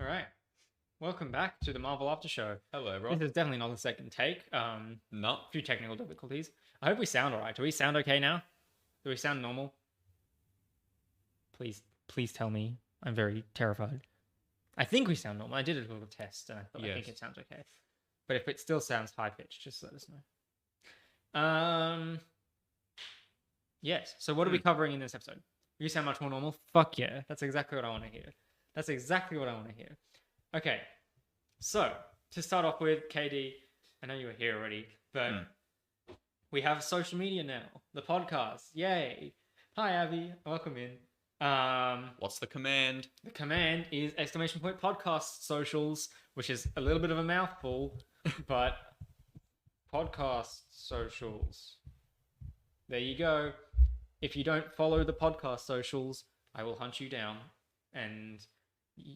All right. Welcome back to the Marvel Aftershow. Hello, This everyone. is definitely not the second take. No. A few technical difficulties. I hope we sound all right. Do we sound okay now? Do we sound normal? Please tell me. I'm very terrified. I think we sound normal. I did a little test, and I think Yes. it sounds okay. But if it still sounds high pitched, just let us know. Yes. So what are we covering in this episode? You sound much more normal. Fuck yeah. That's exactly what I want to hear. That's exactly what I want to hear. Okay. So to start off with, KD, I know you were here already, but we have social media now. The podcast. Yay. Hi, Abby. Welcome in. What's the command? The command is !podcast socials, which is a little bit of a mouthful, but podcast socials. There you go. If you don't follow the podcast socials, I will hunt you down, and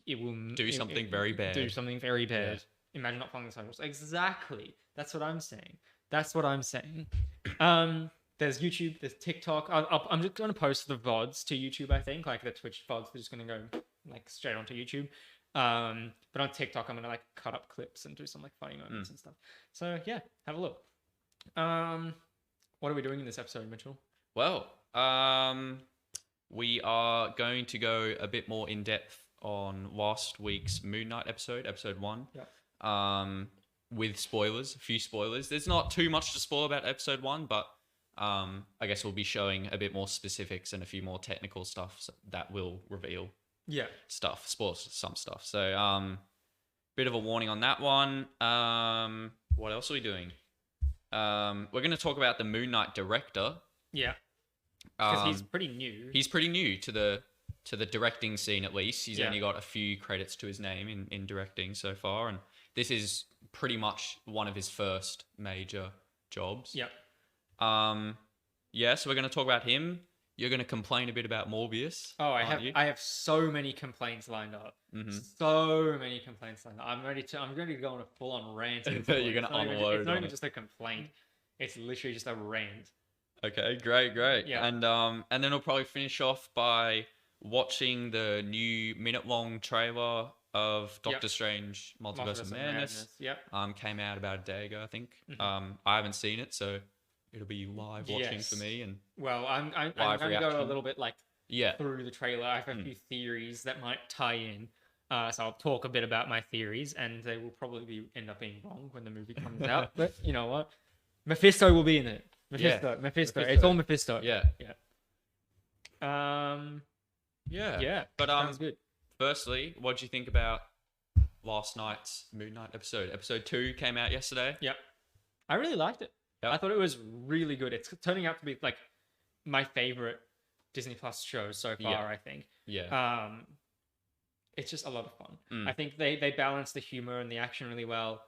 it will Do something very bad. Do something very bad. Yeah. Imagine not following the socials. Exactly. That's what I'm saying. There's YouTube, there's TikTok. I'm just going to post the VODs to YouTube, I think. Like the Twitch VODs, they're just going to go like straight onto YouTube. But on TikTok, I'm going to like cut up clips and do some like funny moments and stuff. So yeah, have a look. What are we doing in this episode, Mitchell? Well, we are going to go a bit more in depth on last week's Moon Knight episode 1. Yeah. With spoilers, a few spoilers. There's not too much to spoil about episode 1, but I guess we'll be showing a bit more specifics and a few more technical stuff that will reveal spoil some stuff. So, bit of a warning on that one. What else are we doing? We're going to talk about the Moon Knight director. Yeah. Because he's pretty new. He's pretty new to the directing scene, at least. He's only got a few credits to his name in directing so far, and this is pretty much one of his first major jobs. Yeah. So we're going to talk about him. You're going to complain a bit about Morbius. Oh, I have so many complaints lined up. So many complaints lined up. I'm ready to go on a full on rant. You're going to unload. It's not even just a complaint. It's literally just a rant. Okay, great. Yeah. And then we'll probably finish off by watching the new minute-long trailer of Doctor Strange Multiverse of Madness. Yep. Came out about a day ago, I think. I haven't seen it, so it'll be live watching for me. And well, I'm going to go a little bit like through the trailer. I have a few theories that might tie in. So I'll talk a bit about my theories, and they will probably end up being wrong when the movie comes out. But you know what? Mephisto will be in it. Mephisto. It's all Mephisto. Yeah. But sounds good. Firstly, what do you think about last night's Moon Knight episode? Episode 2 came out yesterday. Yep. I really liked it. Yep. I thought it was really good. It's turning out to be like my favorite Disney Plus show so far, I think. Yeah. It's just a lot of fun. I think they balance the humor and the action really well.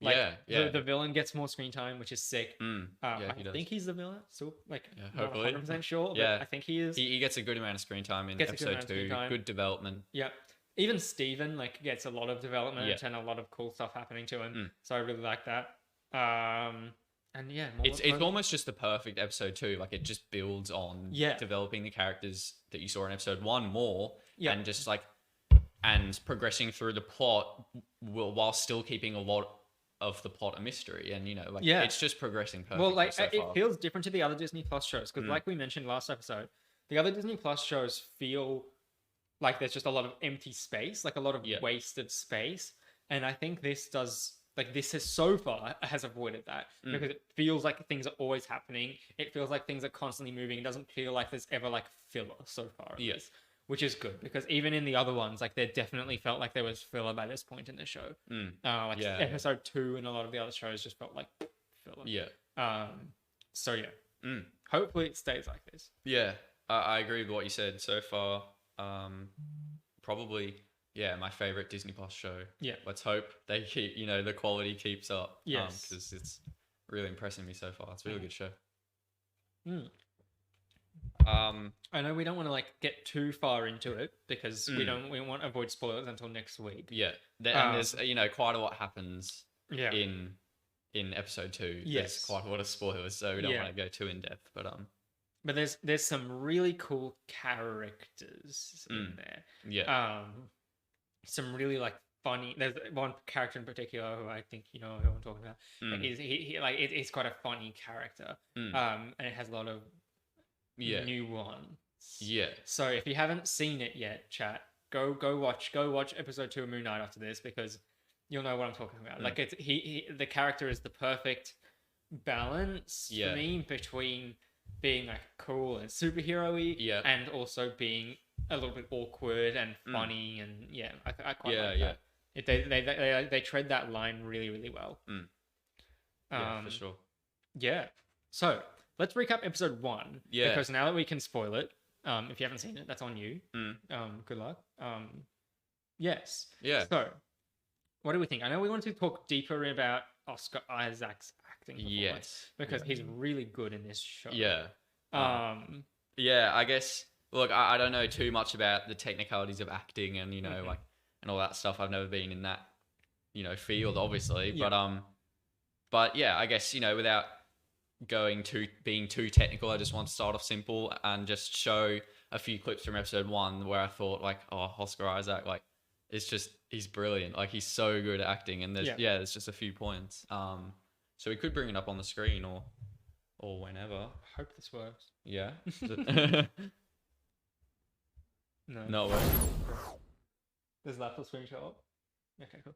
The villain gets more screen time, which is sick. I think he's the villain. So hopefully. Not 100% sure, but I think he is. He gets a good amount of screen time in episode 2. Good development. Yeah. Even Steven gets a lot of development and a lot of cool stuff happening to him. So I really like that. It's almost just the perfect episode 2. Like it just builds on developing the characters that you saw in episode 1 more, and just and progressing through the plot while still keeping a lot of the plot a mystery, and it's just progressing perfectly. Well, so it far. feels different to the other Disney Plus shows because, like we mentioned last episode, the other Disney Plus shows feel like there's just a lot of empty space, like a lot of wasted space, and I think this does. Like this has so far has avoided that because it feels like things are always happening. It feels like things are constantly moving. It doesn't feel like there's ever like filler so far. Yes. Which is good because even in the other ones, like there definitely felt like there was filler by this point in the show. Episode 2 and a lot of the other shows just felt like filler. Yeah. Hopefully it stays like this. Yeah. I agree with what you said so far. Probably, my favorite Disney Plus show. Yeah. Let's hope they keep, the quality keeps up. Yes. Because it's really impressing me so far. It's a really good show. I know we don't want to get too far into it because we want to avoid spoilers until next week. Yeah. And there's quite a lot happens in episode 2. Yes. There's quite a lot of spoilers, so we don't want to go too in depth. But But there's some really cool characters in there. Yeah. Some really like funny. There's one character in particular who I think you know who I'm talking about. He like it's quite a funny character. And it has a lot of nuance. Yeah. So if you haven't seen it yet, chat, go watch episode 2 of Moon Knight after this, because you'll know what I'm talking about. Like it's the character is the perfect balance for me between being like cool and superhero-y and also being a little bit awkward and funny and I quite like that. They tread that line really, really well. For sure. Yeah. So let's recap episode 1 because now that we can spoil it, if you haven't seen it, that's on you. Good luck. Yes. Yeah. So what do we think? I know we want to talk deeper about Oscar Isaac's acting performance because he's really good in this show. Yeah. I guess. Look, I don't know too much about the technicalities of acting and like and all that stuff. I've never been in that field, obviously. But yeah, I guess without being too technical, I just want to start off simple and just show a few clips from episode 1 where I thought like, oh, Oscar Isaac, like he's brilliant. Like he's so good at acting, and there's just a few points. So we could bring it up on the screen or whenever. I hope this works. Yeah. No. It works. Does laptop screen show up? Okay, cool.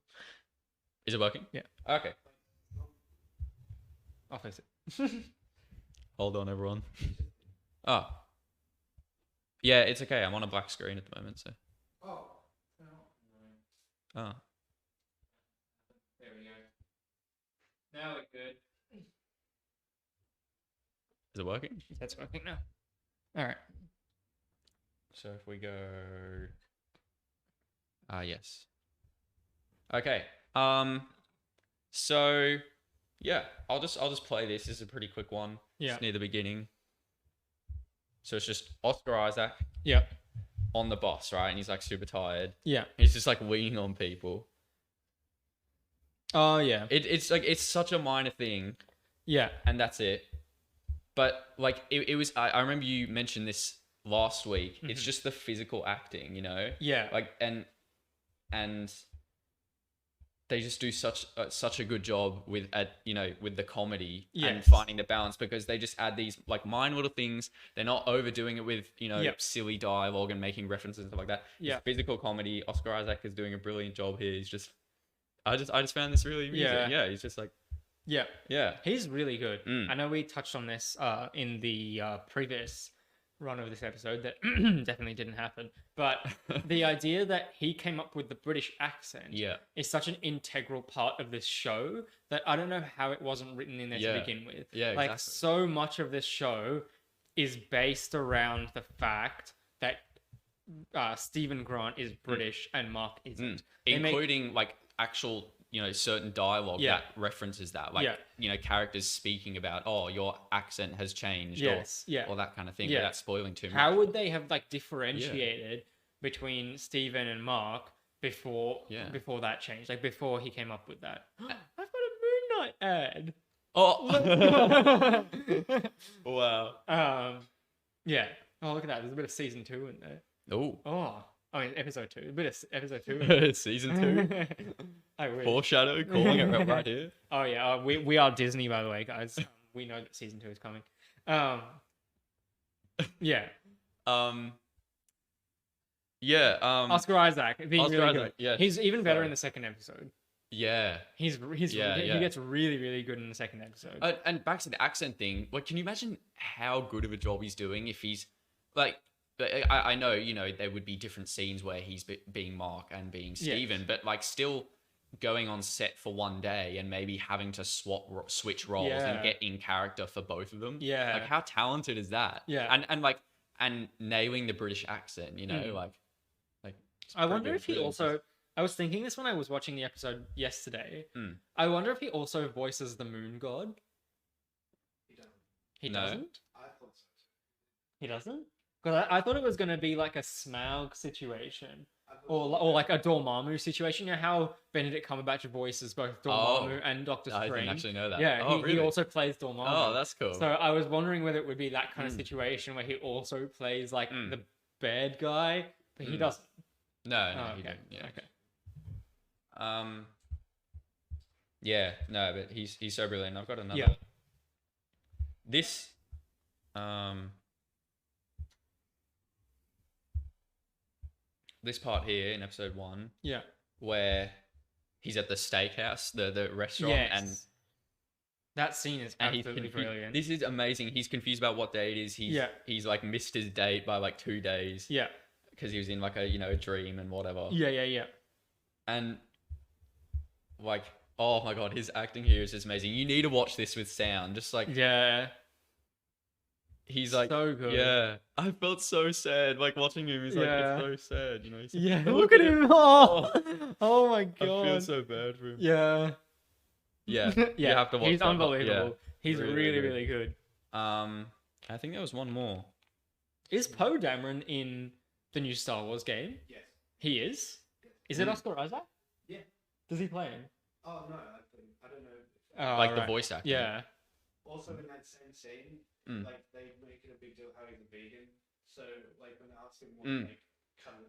Is it working? Yeah. Okay. I'll fix it. Hold on, everyone. Oh. Yeah, it's okay. I'm on a black screen at the moment, so. Oh. Oh. There we go. Now we're good. Is it working? That's working now. All right. So if we go, yes. Okay. So yeah, I'll just play this. This is a pretty quick one. Yeah. It's near the beginning. So it's just Oscar Isaac. Yeah. On the bus, right? And he's like super tired. Yeah. He's just like weeing on people. Oh yeah. It's like it's such a minor thing. Yeah. And that's it. But like it was. I remember you mentioned this last week. It's just the physical acting, Yeah. Like and they just do such a good job with the comedy and finding the balance, because they just add these like minor little things. They're not overdoing it with silly dialogue and making references and stuff like that. Yeah. It's physical comedy. Oscar Isaac is doing a brilliant job here. He's just I just found this really amusing. Yeah. He's just like yeah. He's really good. I know we touched on this in the previous run of this episode that definitely didn't happen, but the idea that he came up with the British accent is such an integral part of this show that I don't know how it wasn't written in there to begin with. Exactly. Like so much of this show is based around the fact that Stephen Grant is British and Mark isn't, including like actual certain dialogue that references that, like characters speaking about, oh, your accent has changed, or that kind of thing, without spoiling too much. How would they have like differentiated between Stephen and Mark before that changed, like before he came up with that? I've got a Moon Knight ad. Oh. Wow. Yeah. Oh, look at that. There's a bit of season 2 in there. Oh. I mean, episode 2. A bit of episode 2. Season 2. I wish. Foreshadow, calling it right here. Oh yeah, we are Disney, by the way, guys. We know that season 2 is coming. Yeah. Oscar Isaac being Oscar really Isaac, good. yeah. He's even better in the second episode. Yeah. He gets really, really good in the second episode. And back to the accent thing. Like, can you imagine how good of a job he's doing if he's like? I know, there would be different scenes where he's being Mark and being Steven, but like still going on set for one day and maybe having to switch roles and get in character for both of them. Yeah. Like, how talented is that? Yeah. And nailing the British accent, like. I wonder if he also. I was thinking this when I was watching the episode yesterday. I wonder if he also voices the Moon God. He doesn't. I thought so. He doesn't. Because I thought it was going to be like a Smaug situation or like a Dormammu situation. You know how Benedict Cumberbatch voices both Dormammu and Doctor Strange? I didn't actually know that. Yeah, he also plays Dormammu. Oh, that's cool. So I was wondering whether it would be that kind of situation where he also plays like the bad guy, but he doesn't. No, he didn't. Yeah. Okay. Yeah, no, but he's so brilliant. I've got another. Yeah. This, this part here in episode 1. Yeah. Where he's at the steakhouse, the restaurant, and that scene is absolutely brilliant. This is amazing. He's confused about what day it is. He's like missed his date by like 2 days. Yeah. Because he was in like a dream and whatever. Yeah. And like, oh my god, his acting here is just amazing. You need to watch this with sound. Just like he's like so good. Yeah, I felt so sad like watching him. He's like, it's so sad, you know. He's like, look at him. Oh my god, I feel so bad for him. Yeah. You have to watch. He's unbelievable. He's really good. I think there was one more. Is Poe Dameron in the new Star Wars game? Yes. He is. Is it Oscar Isaac? Yeah. Does he play him? Oh no, I don't know. Like the voice actor. Yeah. Also in that same scene, like they make it a big deal how he's a vegan. So like when they ask him what like kind of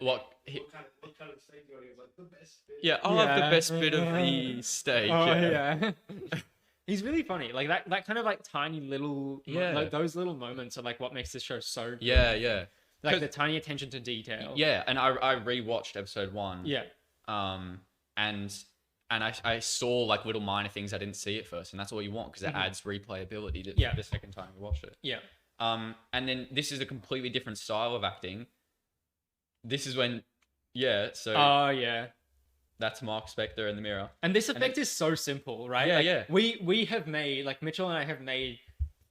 like what kind of steak you want, he was like the best bit. Yeah, I'll have the best bit of the steak. Yeah. He's really funny. Like that kind of like tiny little like those little moments are like what makes this show so good. Yeah. Like the tiny attention to detail. Yeah, and I rewatched episode 1. Yeah. And I saw like little minor things I didn't see at first, and that's all you want because it adds replayability to the second time you watch it. Yeah. And then this is a completely different style of acting. This is when, that's Mark Spector in the mirror. And this effect is so simple, right? Yeah. We have made, like Mitchell and I have made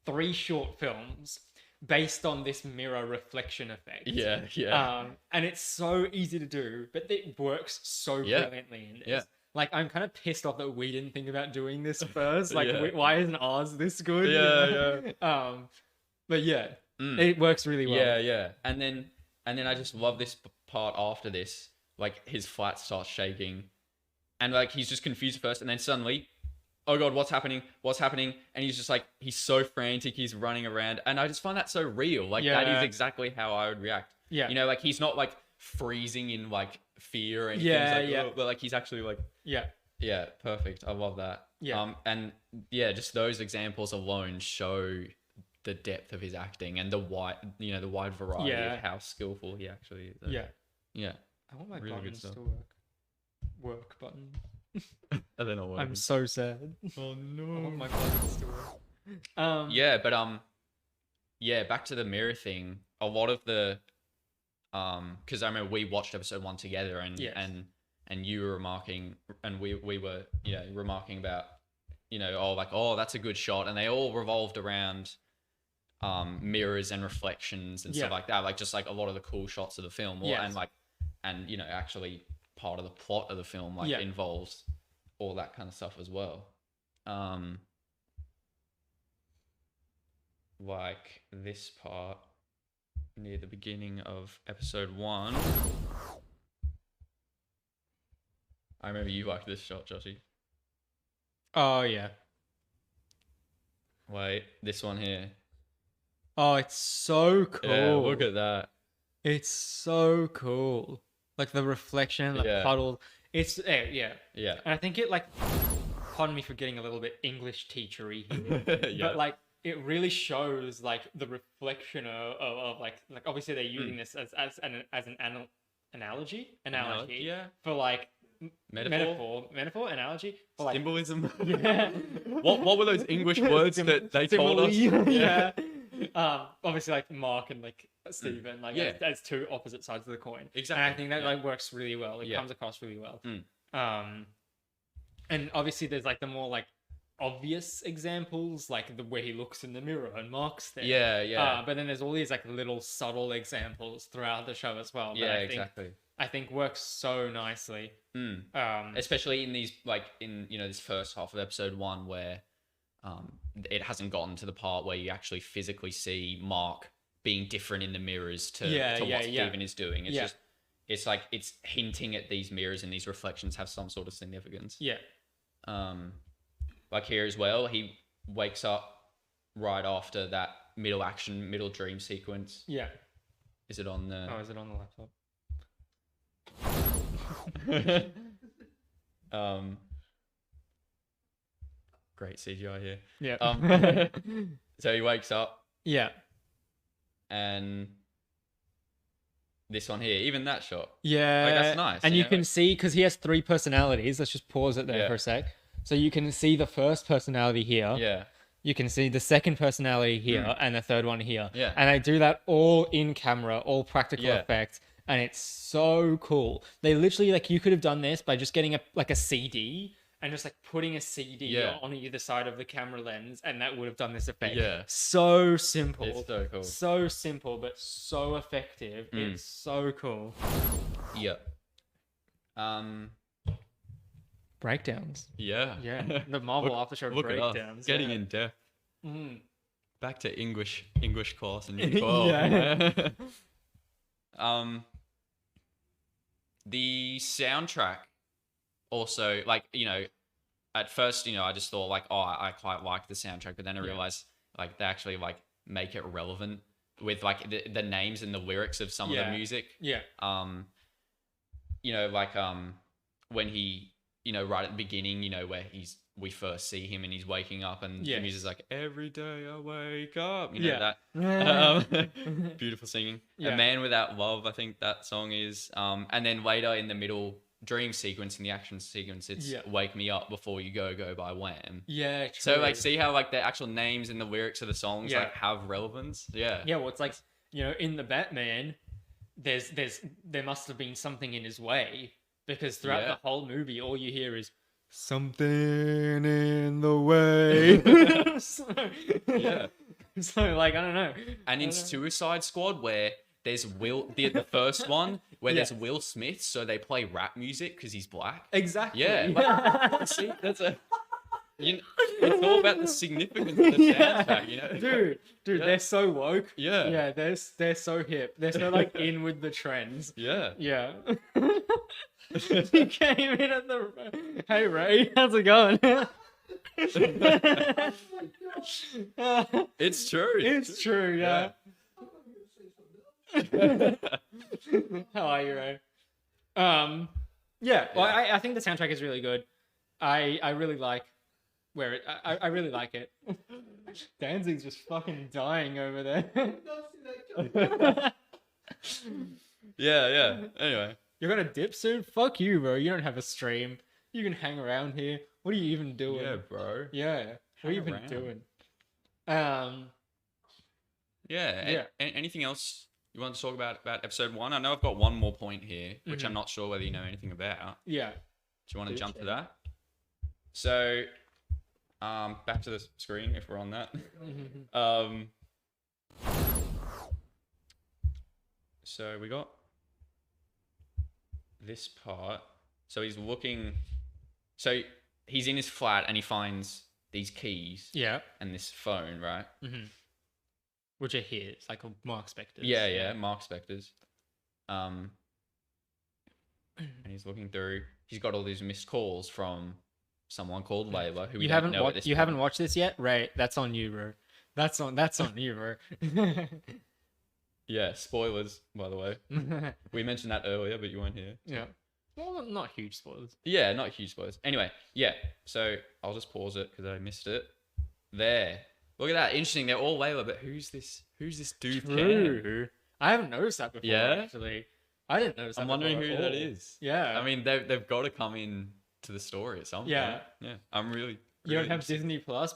3 short films based on this mirror reflection effect. Yeah. And it's so easy to do, but it works so brilliantly in this. Yeah. Like, I'm kind of pissed off that we didn't think about doing this first. Like, why isn't ours this good? Yeah. But it works really well. Yeah. And then I just love this part after this. Like, his flat starts shaking. And, like, he's just confused first. And then suddenly, oh, God, what's happening? And he's just, like, he's so frantic. He's running around. And I just find that so real. Like, that is exactly how I would react. Yeah. You know, like, he's not, like, freezing in, like, fear and things like that. But, like, he's actually, like... Yeah, perfect. I love that. Yeah. And, just those examples alone show the depth of his acting and the wide variety of how skillful he actually is. Yeah. I want my really buttons to work button. Are they not working? I'm so sad. Oh no. I want my buttons to work. Back to the mirror thing. A lot of the because I remember we watched episode 1 together and you were remarking and we were remarking about that's a good shot, and they all revolved around mirrors and reflections and stuff like that, like just like a lot of the cool shots of the film and actually part of the plot of the film involves all that kind of stuff as well. Like this part near the beginning of episode 1. I remember you liked this shot, Joshi. Oh yeah. Wait, this one here. Oh, it's so cool. Yeah, look at that. It's so cool. Like the reflection, the puddle. It's yeah. And I think it pardon me for getting a little bit English teachery here, but like it really shows like the reflection of like obviously they're using this as an analogy for like metaphor analogy for like symbolism. What were those English words that they told us? Obviously like Mark and like Stephen, like as 2 opposite sides of the coin. Exactly. And I think that like works really well. It comes across really well. And obviously there's like the more like obvious examples, like where he looks in the mirror and Mark's there. But then there's all these like little subtle examples throughout the show as well. I think works so nicely. Especially in these in this first half of episode 1 where it hasn't gotten to the part where you actually physically see Mark being different in the mirrors to what Steven is doing. It's just it's like it's hinting at these mirrors and these reflections have some sort of significance. Yeah. Like here as well, he wakes up right after that middle dream sequence. Yeah. Is it on the? Oh, is it on the laptop? Great CGI here. Yeah. So he wakes up. Yeah. And this one here, even that shot. Yeah. Like, that's nice. And you can see, because he has 3 personalities. Let's just pause it there for a sec. So you can see the first personality here. Yeah. You can see the second personality here and the third one here. Yeah. And they do that all in camera, all practical effects. And it's so cool. They literally, like, you could have done this by just getting a CD and just like putting a CD on either side of the camera lens, and that would have done this effect. Yeah. So simple. It's so cool. So simple, but so effective. It's so cool. Yeah. Breakdowns. Yeah. Yeah. The Marvel Aftershow look breakdowns. Getting in depth. Back to English class in year 12. Yeah. The soundtrack also, like, you know, at first, you know, I just thought like, oh, I quite like the soundtrack, but then I realized like they actually like make it relevant with like the names and the lyrics of some of the music. Yeah. You know, like when he, you know, right at the beginning, you know, where we first see him and he's waking up and the music's like, every day I wake up, you know, that beautiful singing. A Man Without Love, I think that song is, and then later in the middle dream sequence, in the action sequence, it's Wake Me Up Before You Go by Wham. Yeah, true. So like, see how like the actual names and the lyrics of the songs like have relevance. Yeah. Well, it's like, you know, in the Batman, there must have been something in his way, because throughout the whole movie, all you hear is something in the way. So like, I don't know. And in Suicide Squad, where there's the first one where there's Will Smith, so they play rap music because he's black. Exactly. Yeah. Like, see, that's it's all about the significance of the soundtrack, you know. Dude, they're so woke. Yeah. Yeah, they're so hip. They're so like in with the trends. Yeah. Yeah. He came in at the. Hey Ray, how's it going? It's true. It's true. Yeah. How are you, Ray? Yeah. Well, I think the soundtrack is really good. I really like where it. I really like it. Danzig's just fucking dying over there. Yeah. Anyway. You're gonna dip soon? Fuck you, bro. You don't have a stream. You can hang around here. What are you even doing? Yeah, bro. Yeah. What are you even doing? Anything else you want to talk about episode 1? I know I've got one more point here, which I'm not sure whether you know anything about. Yeah. Do you want to jump to that? So, back to the screen if we're on that. So we got this part. So he's looking. So he's in his flat and he finds these keys. Yeah. And this phone, right? Mm-hmm. Which are his, like Mark Spector's. Yeah, Mark Spector's. And he's looking through. He's got all these missed calls from someone called Layla, who we don't know at this point. You haven't watched this yet, right? That's on you, bro. That's on you, bro. Yeah, spoilers, by the way. We mentioned that earlier, but you weren't here. So. Yeah. Well, not huge spoilers. Yeah, not huge spoilers. Anyway, yeah. So I'll just pause it because I missed it. There. Look at that. Interesting. They're all Layla, but who's this dude? True. I haven't noticed that before, actually. I didn't notice that. I'm wondering who that is. Yeah. I mean, they've got to come in to the story at some point. Yeah. I'm really you don't have Disney Plus?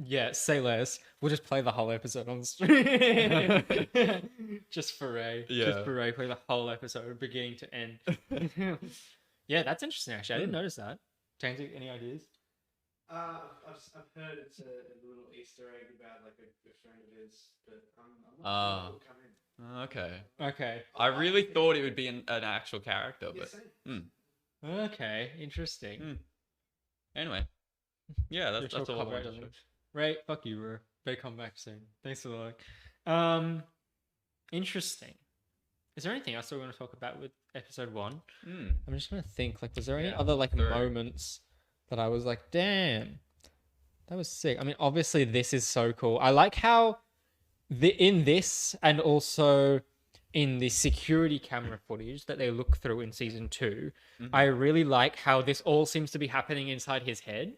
Yeah, say less. We'll just play the whole episode on stream. Just for Ray. Yeah. Just for Ray, play the whole episode, beginning to end. Yeah, that's interesting, actually. I didn't notice that. Danzig, any ideas? I've heard it's a little Easter egg about like a friend of his, but I'm not sure it'll come in. Okay. I really thought it would be an actual character, but... Okay, interesting. Anyway. Yeah, that's all I wanted to show. Ray, fuck you, bro. Better come back soon. Thanks for the like. Interesting. Is there anything else we want to talk about with episode 1. Mm. I'm just trying to think, like, was there any other like moments that I was like, damn, that was sick? I mean, obviously this is so cool. I like how in this and also in the security camera footage that they look through in season 2, I really like how this all seems to be happening inside his head.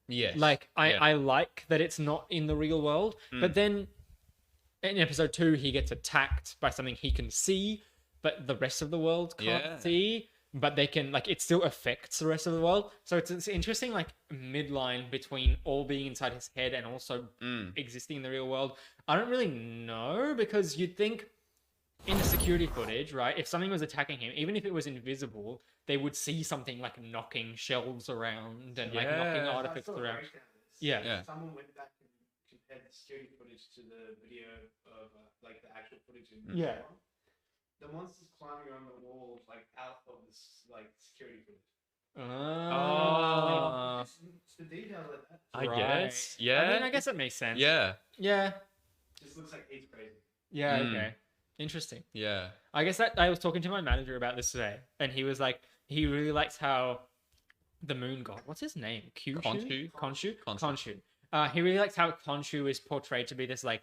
Yes. Like, I like that it's not in the real world. But then in episode 2, he gets attacked by something he can see, but the rest of the world can't see. But they can, like, it still affects the rest of the world. So it's interesting, like, midline between all being inside his head and also existing in the real world. I don't really know, because you'd think in the security footage, right, if something was attacking him, even if it was invisible, they would see something like knocking shelves around and like knocking artifacts around. Yeah. Someone went back and compared the security footage to the video of like the actual footage in the monsters climbing around the walls, like out of this like security footage. Oh, it's the detail of that. I guess. Yeah. I mean, I guess it makes sense. Yeah. Just looks like he's crazy. Yeah. Okay. Interesting. Yeah. I guess that I was talking to my manager about this today, and he was like, he really likes how the moon god, what's his name? Khonshu. He really likes how Khonshu is portrayed to be this like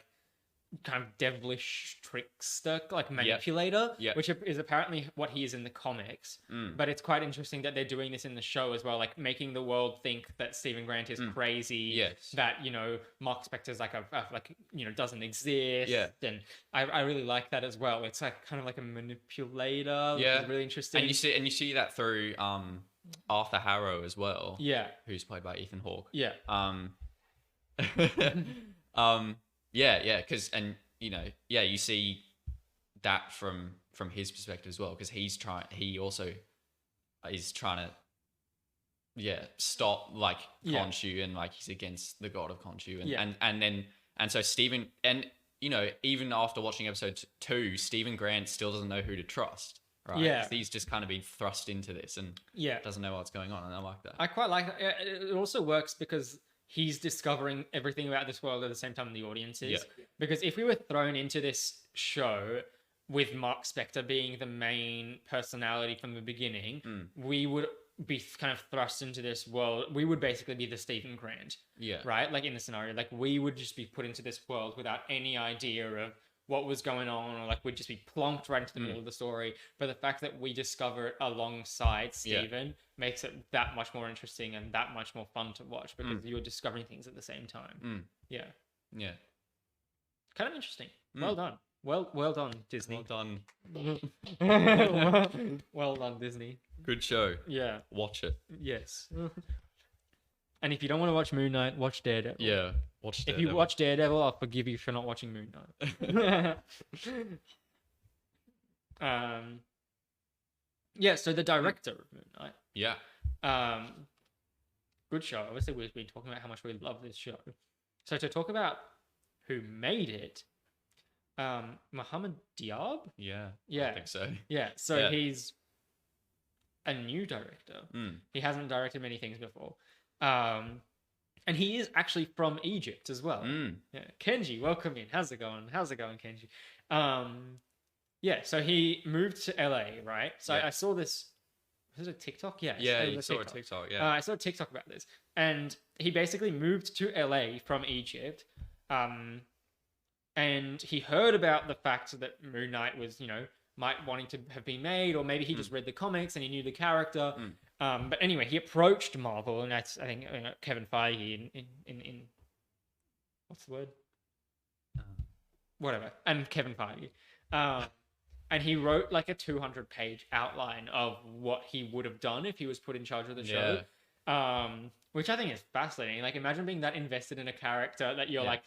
kind of devilish trickster, like manipulator, which is apparently what he is in the comics. But it's quite interesting that they're doing this in the show as well, like making the world think that Stephen Grant is crazy, that, you know, Mark Spector's like like, you know, doesn't exist. And I really like that as well. It's like kind of like a manipulator, which is really interesting. And you see that through Arthur Harrow as well. Yeah. Who's played by Ethan Hawke. Yeah. Because you see that from his perspective as well, because he also is trying to stop like Khonshu, and like he's against the god of Khonshu, and so Stephen, and you know, even after watching episode 2, Stephen Grant still doesn't know who to trust, right? Yeah, he's just kind of been thrust into this and doesn't know what's going on, and I like that. I quite like that. It also works because he's discovering everything about this world at the same time the audience is. Yeah. Because if we were thrown into this show with Mark Spector being the main personality from the beginning, we would be kind of thrust into this world. We would basically be the Stephen Grant. Yeah. Right? Like in the scenario, like we would just be put into this world without any idea of what was going on, or like we'd just be plonked right into the middle of the story. But the fact that we discover it alongside Stephen makes it that much more interesting and that much more fun to watch, because you're discovering things at the same time. Yeah. Kind of interesting. Well done. Well done, Disney. Well done. Well done, Disney. Good show. Yeah. Watch it. Yes. And if you don't want to watch Moon Knight, watch Daredevil. Yeah, watch Daredevil. If you watch Daredevil, I'll forgive you for not watching Moon Knight. Yeah, so the director of Moon Knight. Yeah. Good show. Obviously, we've been talking about how much we love this show. So to talk about who made it, Mohammed Diab? Yeah. Yeah. I think so. Yeah, so he's a new director. He hasn't directed many things before. And he is actually from Egypt as well. Yeah. Kenji, welcome in. How's it going? Kenji? Yeah, so he moved to LA, right? So I saw this. Was it a TikTok? Yeah. Yeah, you saw a TikTok. Yeah. I saw a TikTok about this, and he basically moved to LA from Egypt, and he heard about the fact that Moon Knight was, you know, wanting to have been made, or maybe he just read the comics and he knew the character. But anyway, he approached Marvel, and that's, I think, Kevin Feige in what's the word? Whatever. And Kevin Feige. And he wrote like a 200-page outline of what he would have done if he was put in charge of the show. Which I think is fascinating. Like, imagine being that invested in a character that you're you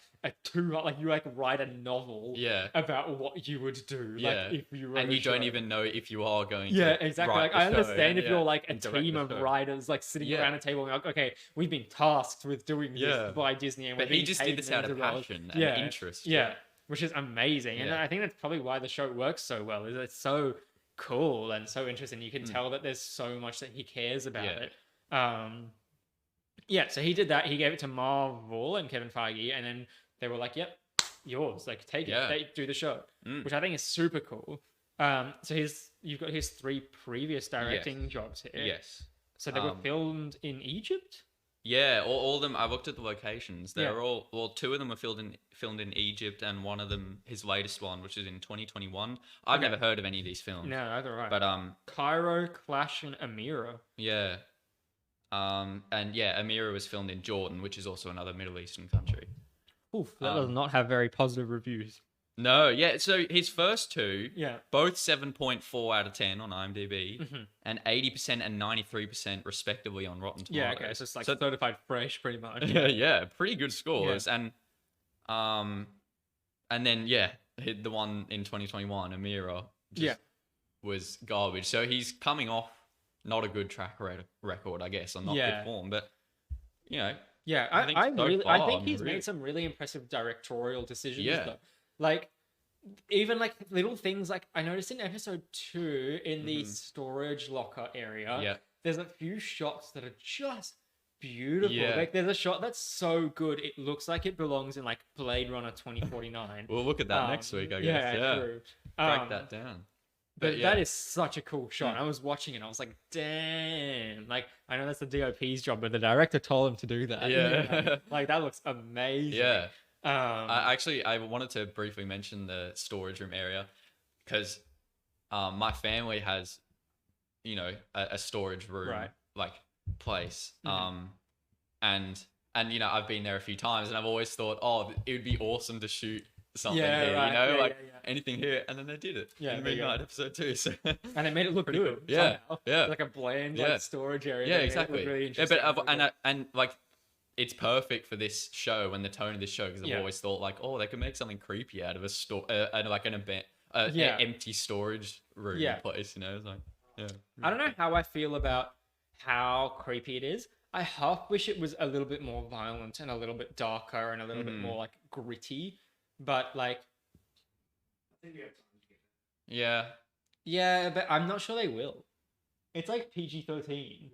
write a novel about what you would do. Like, if you wrote and you don't even know if you are going to. Yeah, exactly. Like, I understand if you're like a team of writers like sitting around a table and like, okay, we've been tasked with doing this by Disney, and but he just did this out of passion and interest. Yeah. Which is amazing. And I think that's probably why the show works so well, is it's so cool and so interesting. You can tell that there's so much that he cares about it. So he did that. He gave it to Marvel and Kevin Feige, and then they were like, yep, yours. Like, take it. They do the show. Which I think is super cool. So you've got his 3 previous directing jobs here. Yes. So they were filmed in Egypt? Yeah, all of them. I looked at the locations. They're all, well, 2 of them were filmed in Egypt, and one of them, his latest one, which is in 2021. I've never heard of any of these films. No, neither have I. But Cairo, Clash, and Amira. Yeah. And yeah, Amira was filmed in Jordan, which is also another Middle Eastern country. Oof, that does not have very positive reviews. No, yeah. So his first 2, yeah, both 7.4 out of 10 on IMDb, and 80% and 93% respectively on Rotten Tomatoes. Yeah, okay, so it's like certified fresh, pretty much. Yeah, pretty good scores. Yeah. And then the one in 2021, Amira, was garbage. So he's coming off not a good track record, I guess, or not good form, but you know. Yeah, I think he's made some really impressive directorial decisions. Yeah. Though. Like, even like little things like I noticed in episode 2 in the storage locker area, there's a few shots that are just beautiful. Yeah. Like there's a shot that's so good it looks like it belongs in like Blade Runner 2049. We'll look at that next week, I guess. Yeah, true. Break that down. But that is such a cool shot. I was watching it and I was like, damn. Like, I know that's the DOP's job, but the director told him to do that. Yeah. Like, that looks amazing. Yeah. I wanted to briefly mention the storage room area because my family has, you know, a storage room like place. And you know, I've been there a few times and I've always thought, oh, it would be awesome to shoot something here, you know, anything here, and then they did it in Midnight episode 2. So and they made it look good. Yeah, somehow. Yeah, like a bland like storage area. Yeah, exactly. Really interesting. And like it's perfect for this show and the tone of this show because I've always thought like, oh, they could make something creepy out of a store, like an event, an empty storage room place. You know, it's like I don't know how I feel about how creepy it is. I half wish it was a little bit more violent and a little bit darker and a little bit more like gritty. But like, I think we have time to get it. Yeah. Yeah, but I'm not sure they will. It's like PG-13.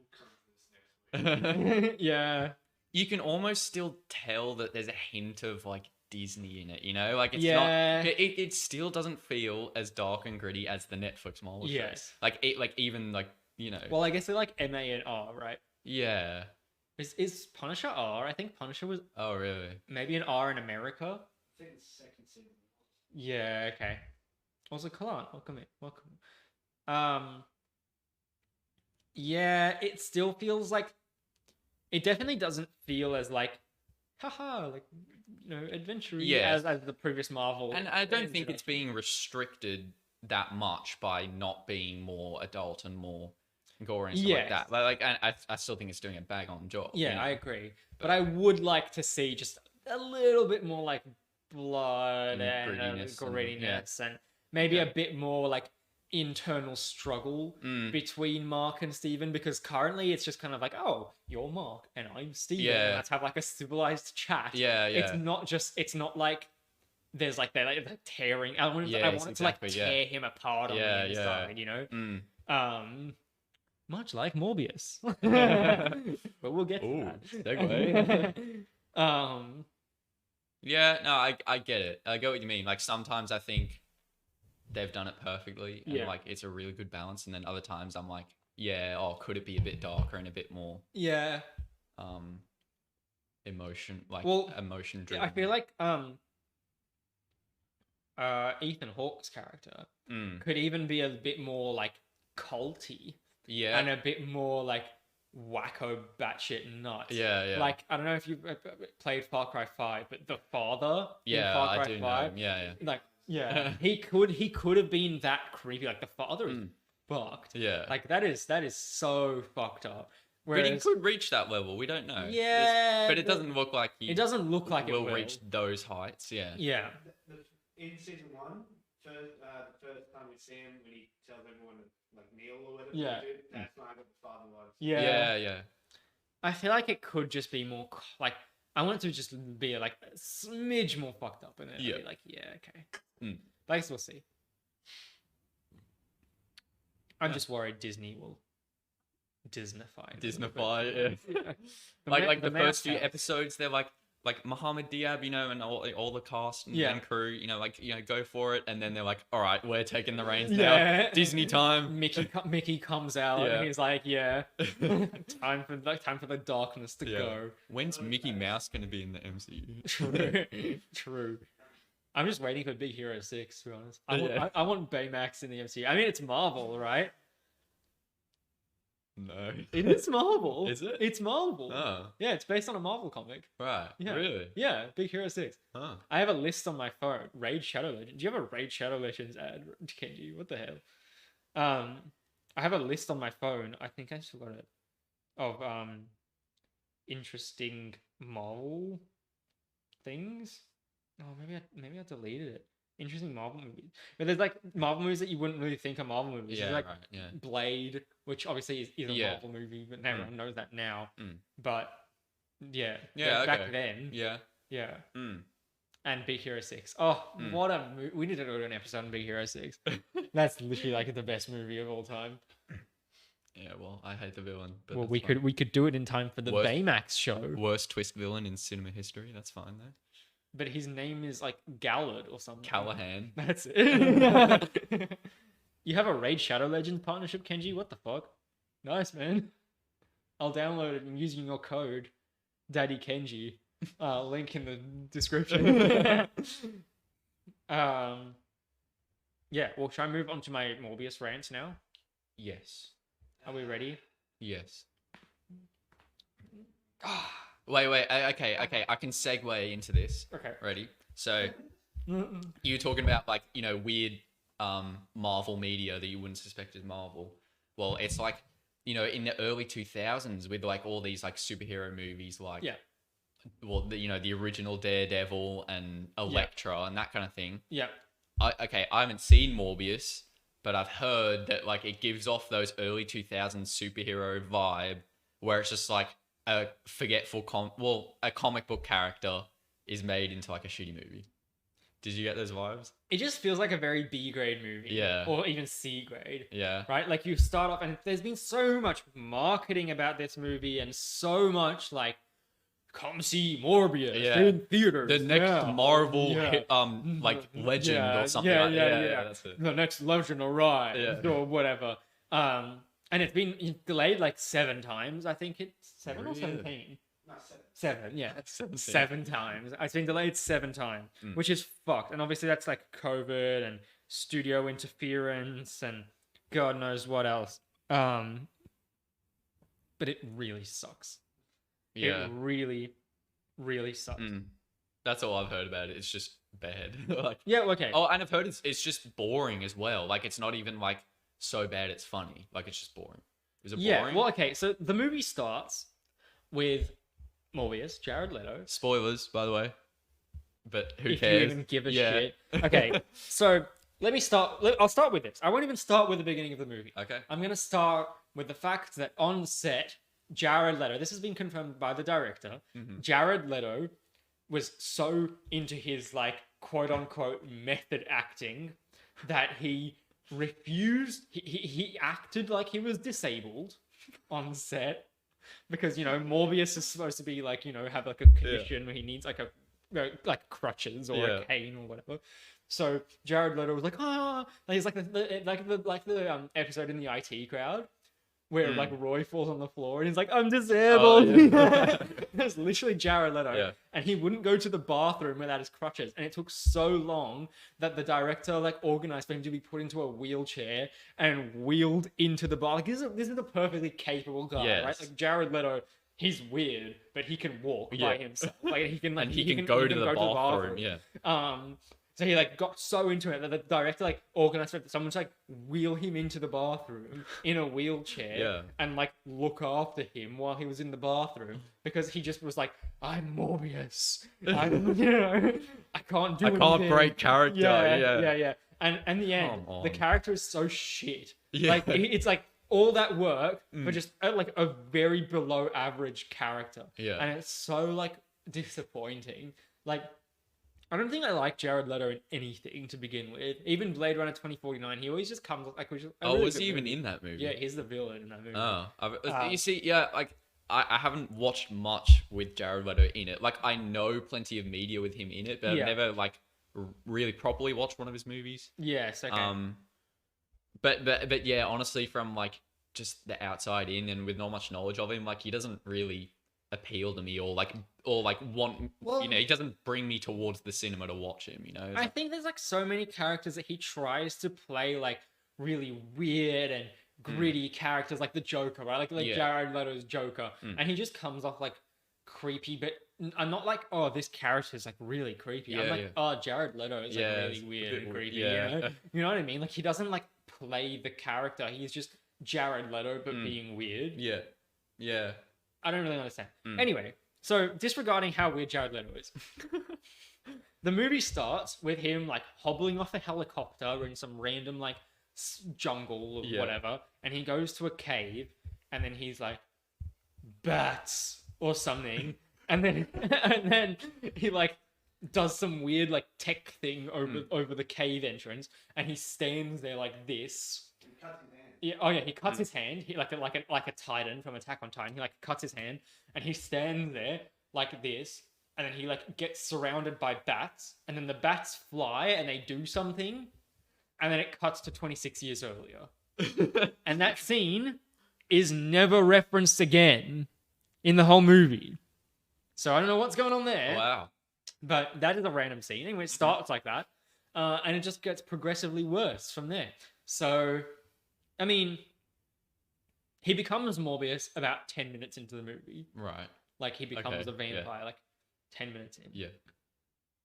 Yeah. You can almost still tell that there's a hint of like Disney in it, you know? Like it's not. It still doesn't feel as dark and gritty as the Netflix Marvel show. Yes. Like even like, you know. Well, I guess they're like MA and R, right? Yeah. Is Punisher R? I think Punisher was. Oh really? Maybe an R in America. I think it's second season. Yeah, okay. Also, Kalan, welcome. Yeah, it still feels like it definitely doesn't feel as like, haha, like, you know, adventure-y as the previous Marvel. And I don't think it's being restricted that much by not being more adult and more gory and stuff like that. Like, I still think it's doing a bang-on job. Yeah, you know? I agree. But I would like to see just a little bit more like blood and grittiness and maybe a bit more like internal struggle between Mark and Steven, because currently it's just kind of like, oh, you're Mark and I'm Steven, and let's have like a civilized chat. It's not like there's like they're tearing. I want to like tear him apart on the inside, you know. Much like Morbius. But we'll get to that. Segue. Yeah, no, I get it. I get what you mean. Like sometimes I think they've done it perfectly and like it's a really good balance, and then other times I'm like, could it be a bit darker and a bit more emotion driven. I feel like Ethan Hawke's character could even be a bit more like culty. Yeah. And a bit more like wacko batshit nuts. Yeah. Like, I don't know if you've played Far Cry 5, but the father in Far Cry 5. Yeah. Like, he could have been that creepy. Like, the father is fucked. Yeah. Like, that is so fucked up. Whereas, but he could reach that level. We don't know. Yeah. But it doesn't look like it doesn't look like it will reach those heights. Yeah. Yeah. In season 1, the first time we see him, when he tells everyone to like kneel or whatever, that's not what the father was. Yeah. I feel like it could just be more like, I want it to just be like a smidge more fucked up, and then be like, okay. But I guess we'll see. I'm just worried Disney will Disneyfy. Yeah. Like the first few episodes, they're like, like Muhammad Diab, and all the cast and crew, go for it, and then they're like, all right, we're taking the reins now. Disney time. Mickey comes out and he's like, time for the darkness to go. When's Mickey Mouse gonna be in the MCU? True. I'm just waiting for Big Hero 6, to be honest. I want Baymax in the MCU. I mean, it's Marvel, right? No. It is Marvel. Is it? It's Marvel. Oh. Yeah, it's based on a Marvel comic. Right. Yeah. Really? Yeah, Big Hero 6. Oh. I have a list on my phone. Raid Shadow Legends. Do you have a Raid Shadow Legends ad, Kenji? What the hell? I have a list on my phone. I think I still got it. Of interesting Marvel things. Oh, maybe I deleted it. Interesting Marvel movies. But there's like Marvel movies that you wouldn't really think are Marvel movies. Yeah, there's like right. Yeah. Blade, which obviously is a Marvel movie, but everyone knows that now. But back then. Yeah. Yeah. And Big Hero 6. Oh, what a movie. We need to do an episode on Big Hero 6. That's literally like the best movie of all time. Yeah, well, I hate the villain. But well, we could do it in time for the Baymax show. Worst twist villain in cinema history. That's fine though. But his name is like Gallard or something. Callahan. That's it. You have a Raid Shadow Legends partnership, Kenji? What the fuck? Nice, man. I'll download it and using your code, Daddy Kenji. Link in the description. Yeah, well, should I move on to my Morbius rants now? Yes. Are we ready? Yes. Wait. Okay. I can segue into this. Okay. Ready? So, you're talking about like weird Marvel media that you wouldn't suspect is Marvel. Well, it's like in the early 2000s with like all these like superhero movies like the original Daredevil and Elektra and that kind of thing. Yeah. I haven't seen Morbius, but I've heard that like it gives off those early 2000s superhero vibe where it's just like a forgetful a comic book character is made into like a shitty movie. Did you get those vibes? It just feels like a very B grade movie. Yeah. Or even C grade. Yeah. Right? Like you start off and there's been so much marketing about this movie and so much like come see Morbius in theaters. The next Marvel like legend or something like that. Yeah, that's it. The next legend arrives or whatever. And it's been delayed like 7 times. I think it's 7 or 17. No, 7. 7, yeah. 7 times. It's been delayed 7 times, which is fucked. And obviously that's like COVID and studio interference and God knows what else. But it really sucks. Yeah. It really, really sucks. That's all I've heard about it. It's just bad. Like, okay. Oh, and I've heard it's just boring as well. Like, it's not even like so bad it's funny. Like, it's just boring. Is it boring? Yeah, well, okay. So the movie starts with Morbius, Jared Leto. Spoilers, by the way. But who if cares? You even give a shit. Okay, so let me start. I'll start with this. I won't even start with the beginning of the movie. Okay. I'm going to start with the fact that on set, Jared Leto, this has been confirmed by the director, Jared Leto was so into his like quote unquote method acting that he refused, he acted like he was disabled on set because, Morbius is supposed to be like, have like a condition where he needs like like crutches or a cane or whatever. So Jared Leto was like, he's like the episode in the IT Crowd where like Roy falls on the floor and he's like, I'm disabled. It's literally Jared Leto. Yeah. And he wouldn't go to the bathroom without his crutches. And it took so long that the director like organized for him to be put into a wheelchair and wheeled into the bar. Like, this is a perfectly capable guy, right? Like Jared Leto, he's weird, but he can walk by himself. Like he can go to the bathroom. Yeah. So he like got so into it that the director like organized for someone to like wheel him into the bathroom in a wheelchair and like look after him while he was in the bathroom because he just was like, I'm Morbius. I can't do anything. I can't break character. Yeah. And in the end, the character is so shit. Yeah. Like it's like all that work for just like a very below average character. Yeah. And it's so like disappointing. Like, I don't think I like Jared Leto in anything to begin with. Even Blade Runner 2049, he always just comes like. Was he even in that movie? Yeah, he's the villain in that movie. Oh, you see, like I haven't watched much with Jared Leto in it. Like, I know plenty of media with him in it, but I've never like really properly watched one of his movies. Yes, okay. But yeah, honestly, from like just the outside in and with not much knowledge of him, like he doesn't really appeal to me or want, he doesn't bring me towards the cinema to watch him, I think there's like so many characters that he tries to play like really weird and gritty characters, like the Joker, right? Like Jared Leto's Joker, and he just comes off like creepy, but I'm not like, oh, this character is like really creepy. I'm like, oh, Jared Leto is like really weird and creepy. You know what I mean? Like he doesn't like play the character. He's just Jared Leto, but being weird. Yeah. I don't really understand. Anyway, so disregarding how weird Jared Leto is, the movie starts with him like hobbling off a helicopter in some random like jungle or whatever, and he goes to a cave, and then he's like, bats or something, and then he like does some weird like tech thing over the cave entrance, and he stands there like this. He cuts his hand. Yeah, oh yeah, he cuts his hand. He like a Titan from Attack on Titan. He like cuts his hand, and he stands there like this, and then he like gets surrounded by bats, and then the bats fly and they do something, and then it cuts to 26 years earlier, and that scene is never referenced again in the whole movie. So I don't know what's going on there. Wow. But that is a random scene. Anyway, it starts like that, and it just gets progressively worse from there. So, I mean, he becomes Morbius about 10 minutes into the movie. Right. Like, he becomes a vampire, like, 10 minutes in. Yeah.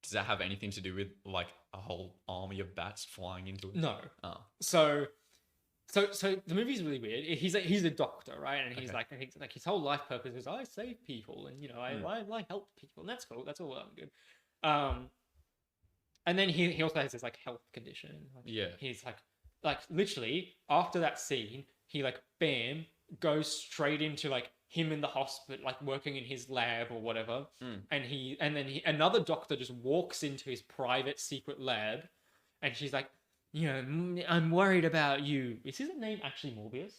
Does that have anything to do with, like, a whole army of bats flying into it? No. Oh. So the movie's really weird. He's a doctor, right? And he's like his whole life purpose is I save people, and I help people, and that's cool. That's all well and good. And then he also has this like health condition. Like, he's like literally after that scene, he like bam goes straight into like him in the hospital, like working in his lab or whatever. And then another doctor just walks into his private secret lab, and she's like, I'm worried about you. Is his name actually Morbius?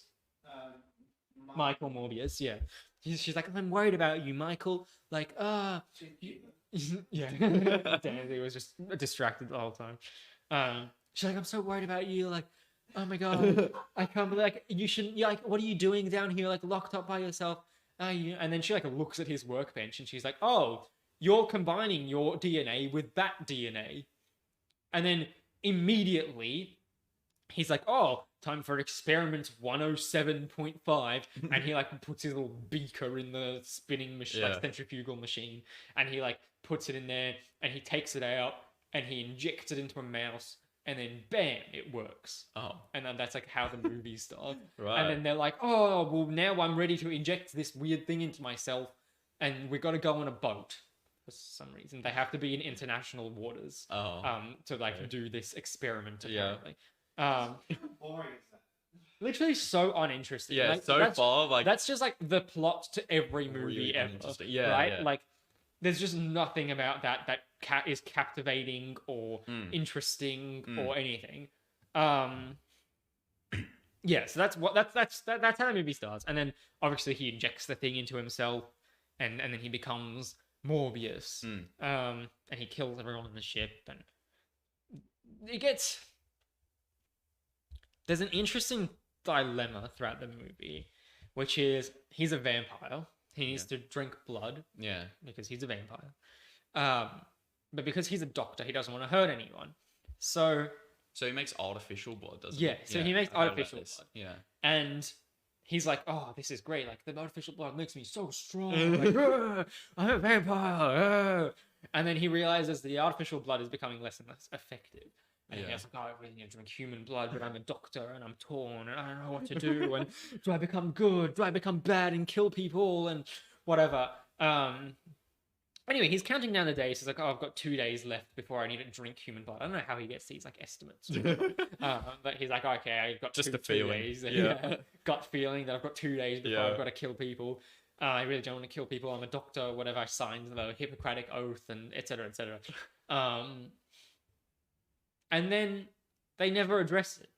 Michael Morbius, yeah. She's like, I'm worried about you, Michael. Like, yeah. Danzig was just distracted the whole time. She's like, I'm so worried about you. Like, oh my god, I can't believe, like, you shouldn't. Like, what are you doing down here, like, locked up by yourself? And then she like looks at his workbench, and she's like, oh, you're combining your DNA with bat DNA, and then immediately he's like, oh, time for experiment 107.5, and he like puts his little beaker in the spinning machine, like centrifugal machine, and he like puts it in there, and he takes it out, and he injects it into a mouse, and then bam, it works. And then that's like how the movie starts. Right. And then they're like, oh, well, now I'm ready to inject this weird thing into myself, and we got to go on a boat. For some reason, they have to be in international waters to like do this experiment. Apparently, boring is that? Literally so uninteresting. Yeah, like, so far, like that's just like the plot to every movie really ever. Yeah, right. Yeah. Like, there's just nothing about that is captivating or interesting or anything. Yeah, so that's how the movie starts, and then obviously he injects the thing into himself, and then he becomes Morbius, and he kills everyone on the ship, and there's an interesting dilemma throughout the movie, which is he's a vampire. He needs to drink blood, because he's a vampire. But because he's a doctor, he doesn't want to hurt anyone. So he makes artificial blood, doesn't he? Yeah, so he makes artificial blood. Yeah. And he's like, oh, this is great. Like, the artificial blood makes me so strong. Like, I'm a vampire. And then he realizes the artificial blood is becoming less and less effective. And he's like, oh, I really need to drink human blood, but I'm a doctor and I'm torn and I don't know what to do. And do I become good? Do I become bad and kill people? And whatever. Anyway, he's counting down the days. He's like, oh, I've got 2 days left before I need to drink human blood. I don't know how he gets these like estimates. But he's like, okay, I've got just two days. Gut feeling that I've got 2 days before I've got to kill people. I really don't want to kill people. I'm a doctor, whatever. I signed the Hippocratic Oath and etc. etc. And then they never address it.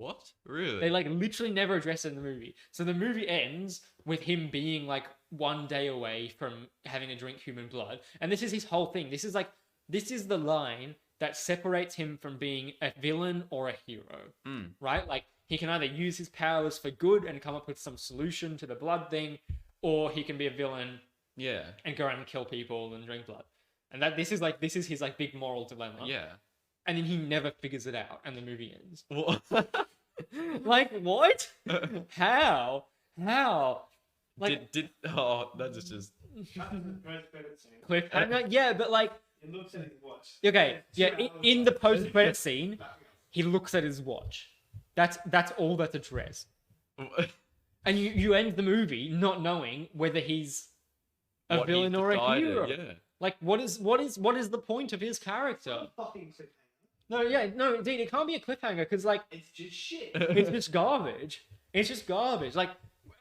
What? Really? They like literally never address it in the movie. So the movie ends with him being like 1 day away from having to drink human blood. And this is his whole thing. This is the line that separates him from being a villain or a hero. Right? Like he can either use his powers for good and come up with some solution to the blood thing, or he can be a villain and go around and kill people and drink blood. And this is his like big moral dilemma. Yeah. And then he never figures it out, and the movie ends. What? Like, what? How? Like, that's just cliffhanger. Yeah, but like, He looks at his watch. Okay, yeah. In the post-credit scene, he looks at his watch. That's all that's addressed. And you end the movie not knowing whether he's a villain or a hero. Yeah. Like, what is the point of his character? No, indeed, it can't be a cliffhanger because like it's just shit. It's just garbage. It's just garbage. Like,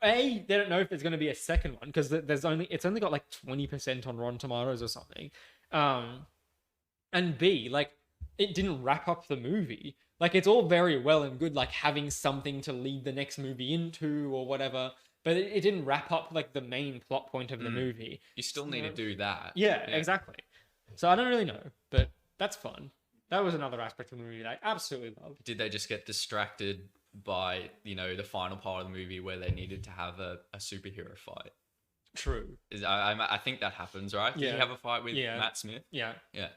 A, they don't know if there's going to be a second one because it's only got like 20% on Rotten Tomatoes or something. And B, like, it didn't wrap up the movie. Like, it's all very well and good, like having something to lead the next movie into or whatever, but it didn't wrap up like the main plot point of the movie. You still need to do that. Yeah, exactly. So I don't really know, but that's fun. That was another aspect of the movie that I absolutely loved. Did they just get distracted by, the final part of the movie where they needed to have a superhero fight? True. I think that happens, right? Did he have a fight with Matt Smith? Yeah. Yeah.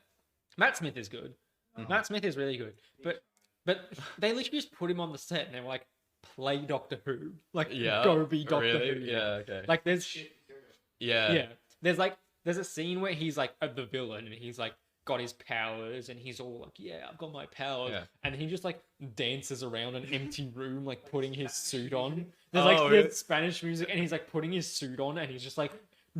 Matt Smith is good. Matt Smith is really good. But they literally just put him on the set and they were like, play Doctor Who. Like, go be Doctor Who. Yeah, okay. Like, there's... Yeah. There's a scene where he's like the villain and he's like got his powers and he's all like, yeah, I've got my powers. Yeah. And he just like dances around an empty room, like putting his suit on. There's Spanish music and he's like putting his suit on and he's just like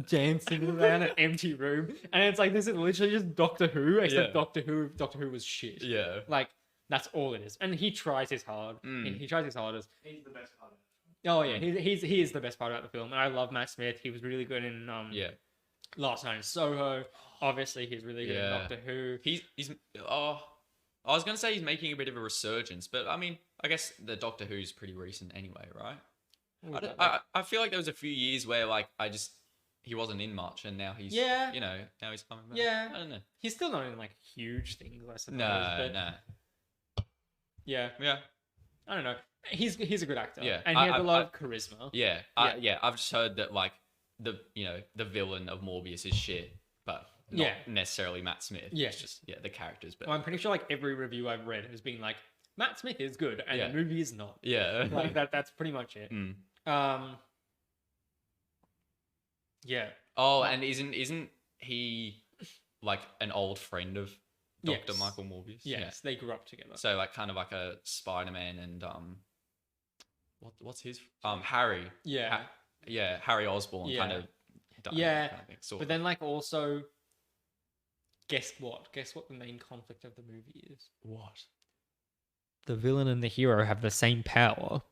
dancing around an empty room. And it's like, this is literally just Doctor Who, except Doctor Who was shit. Yeah. Like, that's all it is. And he tries his hard. He tries his hardest. He's the best part of it. Oh yeah, he is the best part about the film. And I love Matt Smith. He was really good in Last Night in Soho. Obviously, he's really good in Doctor Who. I was gonna say he's making a bit of a resurgence, but I mean, I guess the Doctor Who's pretty recent anyway, right? I feel like there was a few years where like he wasn't in much, and now he's now he's coming back. Yeah, I don't know. He's still not in like huge things, I suppose. No. Yeah. I don't know. He's a good actor. Yeah, and he has a lot of charisma. Yeah. I've just heard that like the villain of Morbius is shit, but not necessarily Matt Smith. Yeah, it's just the characters. But I'm pretty sure like every review I've read has been like Matt Smith is good and the movie is not. Yeah, like that's pretty much it. Yeah. Oh, and isn't he like an old friend of Dr. Michael Morbius? Yes, they grew up together. So like kind of like a Spider-Man and what's his Harry? Yeah. Harry Osborn kind of. Yeah, kind of thing, but then like also, guess what? Guess what the main conflict of the movie is? What? The villain and the hero have the same power.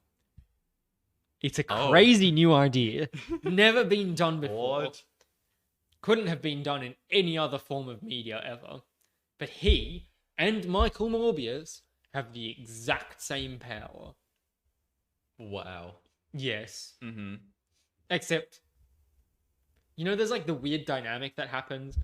It's a crazy new idea. Never been done before. What? Couldn't have been done in any other form of media ever. But he and Michael Morbius have the exact same power. Wow. Yes. Mm-hmm. Except, there's like the weird dynamic that happens.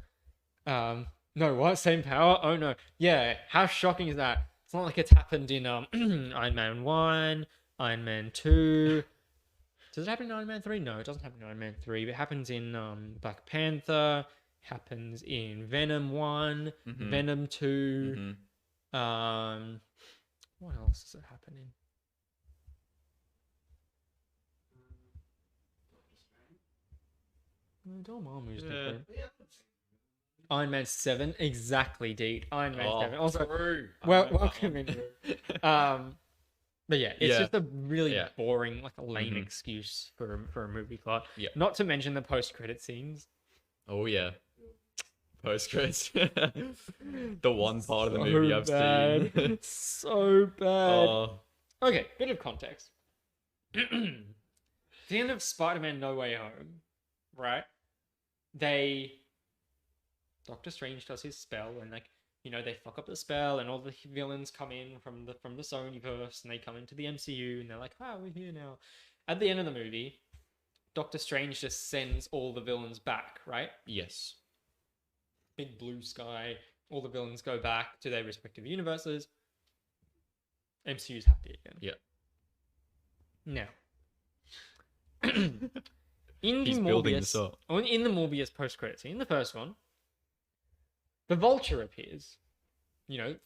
No, what? Same power? Oh no. Yeah, how shocking is that? It's not like it's happened in Iron Man 1, Iron Man 2. Does it happen in Iron Man 3? No, it doesn't happen in Iron Man 3. But it happens in Black Panther, happens in Venom 1, Venom 2. Mm-hmm. What else does it happen in? Dormammu's different. Iron Man 7, exactly, dude. Iron Man 7. Also, welcome in. But yeah, it's just a really boring, like a lame excuse for a movie plot. Yeah. Not to mention the post-credit scenes. Oh yeah, post-credits. The one part of the movie I've seen. So bad. Okay, bit of context. The end of Spider-Man No Way Home, right? Doctor Strange does his spell and like they fuck up the spell, and all the villains come in from the Sonyverse, and they come into the MCU, and they're like, we're here now. At the end of the movie, Doctor Strange just sends all the villains back, right? Yes. Big blue sky. All the villains go back to their respective universes. MCU's happy again. Yeah. Now, He's building this up. In the Morbius post-credit scene, the first one, the Vulture appears.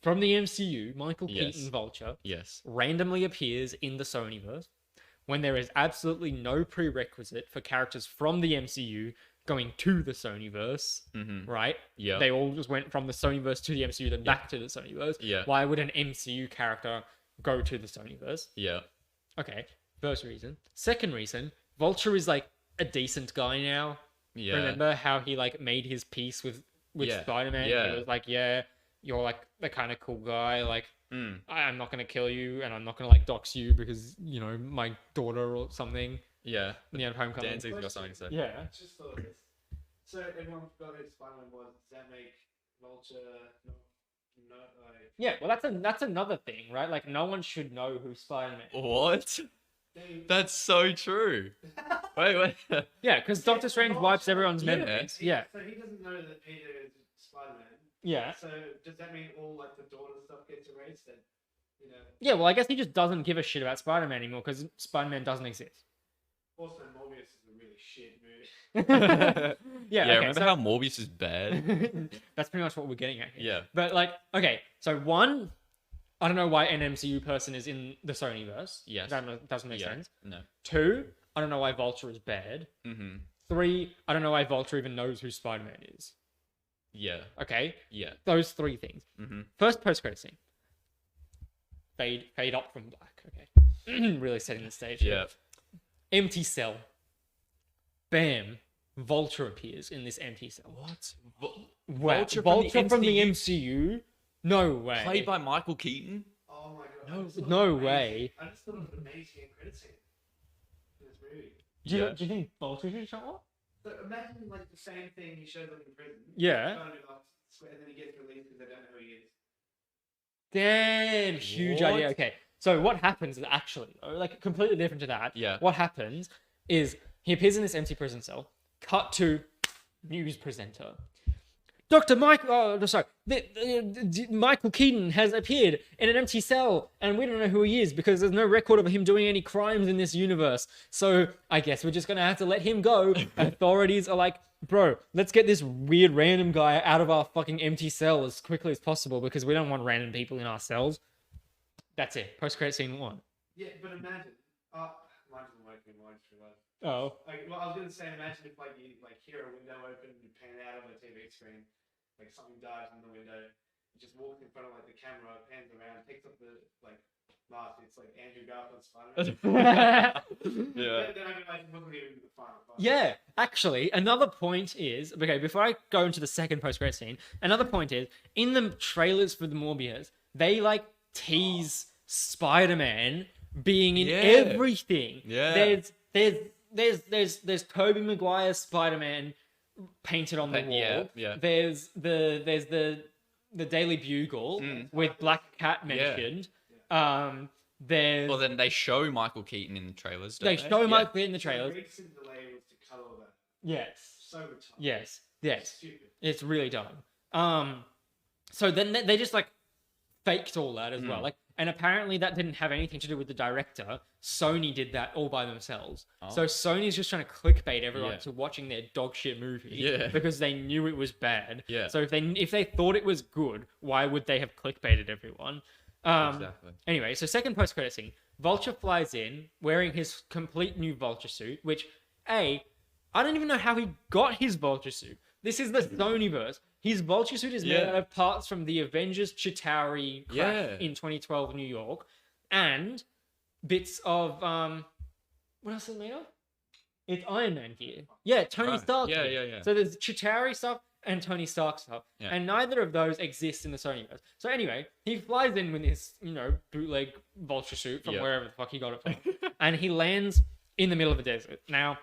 From the MCU, Michael Keaton Vulture randomly appears in the Sonyverse when there is absolutely no prerequisite for characters from the MCU going to the Sonyverse, right? Yeah. They all just went from the Sonyverse to the MCU, then back to the Sonyverse. Yeah. Why would an MCU character go to the Sonyverse? Yeah. Okay, first reason. Second reason, Vulture is like a decent guy now. Yeah. Remember how he like made his peace with Spider-Man? Yeah. He was like, you're like the kind of cool guy. Like, I'm not gonna kill you, and I'm not gonna like dox you because my daughter or something. Yeah. The end of Homecoming. Danzig's got something to say. Yeah. Just thought of this. So everyone forgot who Spider-Man was. Does that make Vulture no like? Yeah. Well, that's another thing, right? Like, no one should know who Spider-Man is. What? That's so true. Wait. Yeah, because Doctor Strange wipes everyone's memories. Yeah. So he doesn't know that Peter is Spider-Man. Yeah. So does that mean all like the daughter stuff gets erased? Then, Yeah. Well, I guess he just doesn't give a shit about Spider-Man anymore because Spider-Man doesn't exist. Also, Morbius is a really shit movie. Yeah. Okay, remember how Morbius is bad? That's pretty much what we're getting at here. Yeah. But like, okay, so one, I don't know why an MCU person is in the Sonyverse. Yes. That doesn't make sense. No. Two, I don't know why Vulture is bad. Mm-hmm. Three, I don't know why Vulture even knows who Spider-Man is. Yeah. Okay? Yeah. Those three things. Mm-hmm. First post-credit scene. Fade up from black. Okay. Really setting the stage. Yeah. Empty cell. Bam. Vulture appears in this empty cell. What? Vulture from the MCU? No way. Played by Michael Keaton? Oh my god. No way. I just thought it was an amazing credit scene in this movie. Do you think Vulture should show up? So imagine like the same thing he showed them in prison. Yeah. And then he gets released because they don't know who he is. Damn, huge idea. Okay, so what happens is actually, like, completely different to that. Yeah. What happens is he appears in this empty prison cell. Cut to news presenter. Michael Keaton has appeared in an empty cell, and we don't know who he is because there's no record of him doing any crimes in this universe. So I guess we're just gonna have to let him go. Authorities are like, bro, let's get this weird random guy out of our fucking empty cell as quickly as possible because we don't want random people in our cells. That's it. Post-credit scene 1. Yeah, but imagine. Mine doesn't work anymore. I just realized. Oh. Well, I was gonna say, imagine if like you hear a window open, you pan out on the TV screen, like something dives in the window. You just walk in front of like the camera, pans around, takes up the mask. It's like Andrew Garfield's Spider-Man. Yeah. Then I realized it wasn't even the final. Yeah, actually, another point is, okay, before I go into the second post-credit scene, another point is, in the trailers for the Morbius, they tease Spider-Man being in everything. Yeah. There's Tobey Maguire's Spider-Man painted on the wall. Yeah. There's the Daily Bugle with Black Cat mentioned. Well, then they show Michael Keaton in the trailers. Don't they show Michael Keaton in the trailers. The recent delay was to cut all that. Yes. So much time. Yes. Stupid. It's really dumb. So then they just faked all that as well. And apparently that didn't have anything to do with the director. Sony did that all by themselves. Oh. So Sony's just trying to clickbait everyone to watching their dog shit movie because they knew it was bad. Yeah. So if they thought it was good, why would they have clickbaited everyone? Exactly. Anyway, so second post-credit scene. Vulture flies in wearing his complete new Vulture suit, which, I don't even know how he got his Vulture suit. This is the Sonyverse. His Vulture suit is made out of parts from the Avengers Chitauri crash in 2012 New York, and bits of what else is it made of? It's Iron Man gear. Yeah, Tony Stark. Yeah. So there's Chitauri stuff and Tony Stark stuff, and neither of those exist in the Sonyverse. So anyway, he flies in with his bootleg Vulture suit from wherever the fuck he got it from, and he lands in the middle of a desert. Now,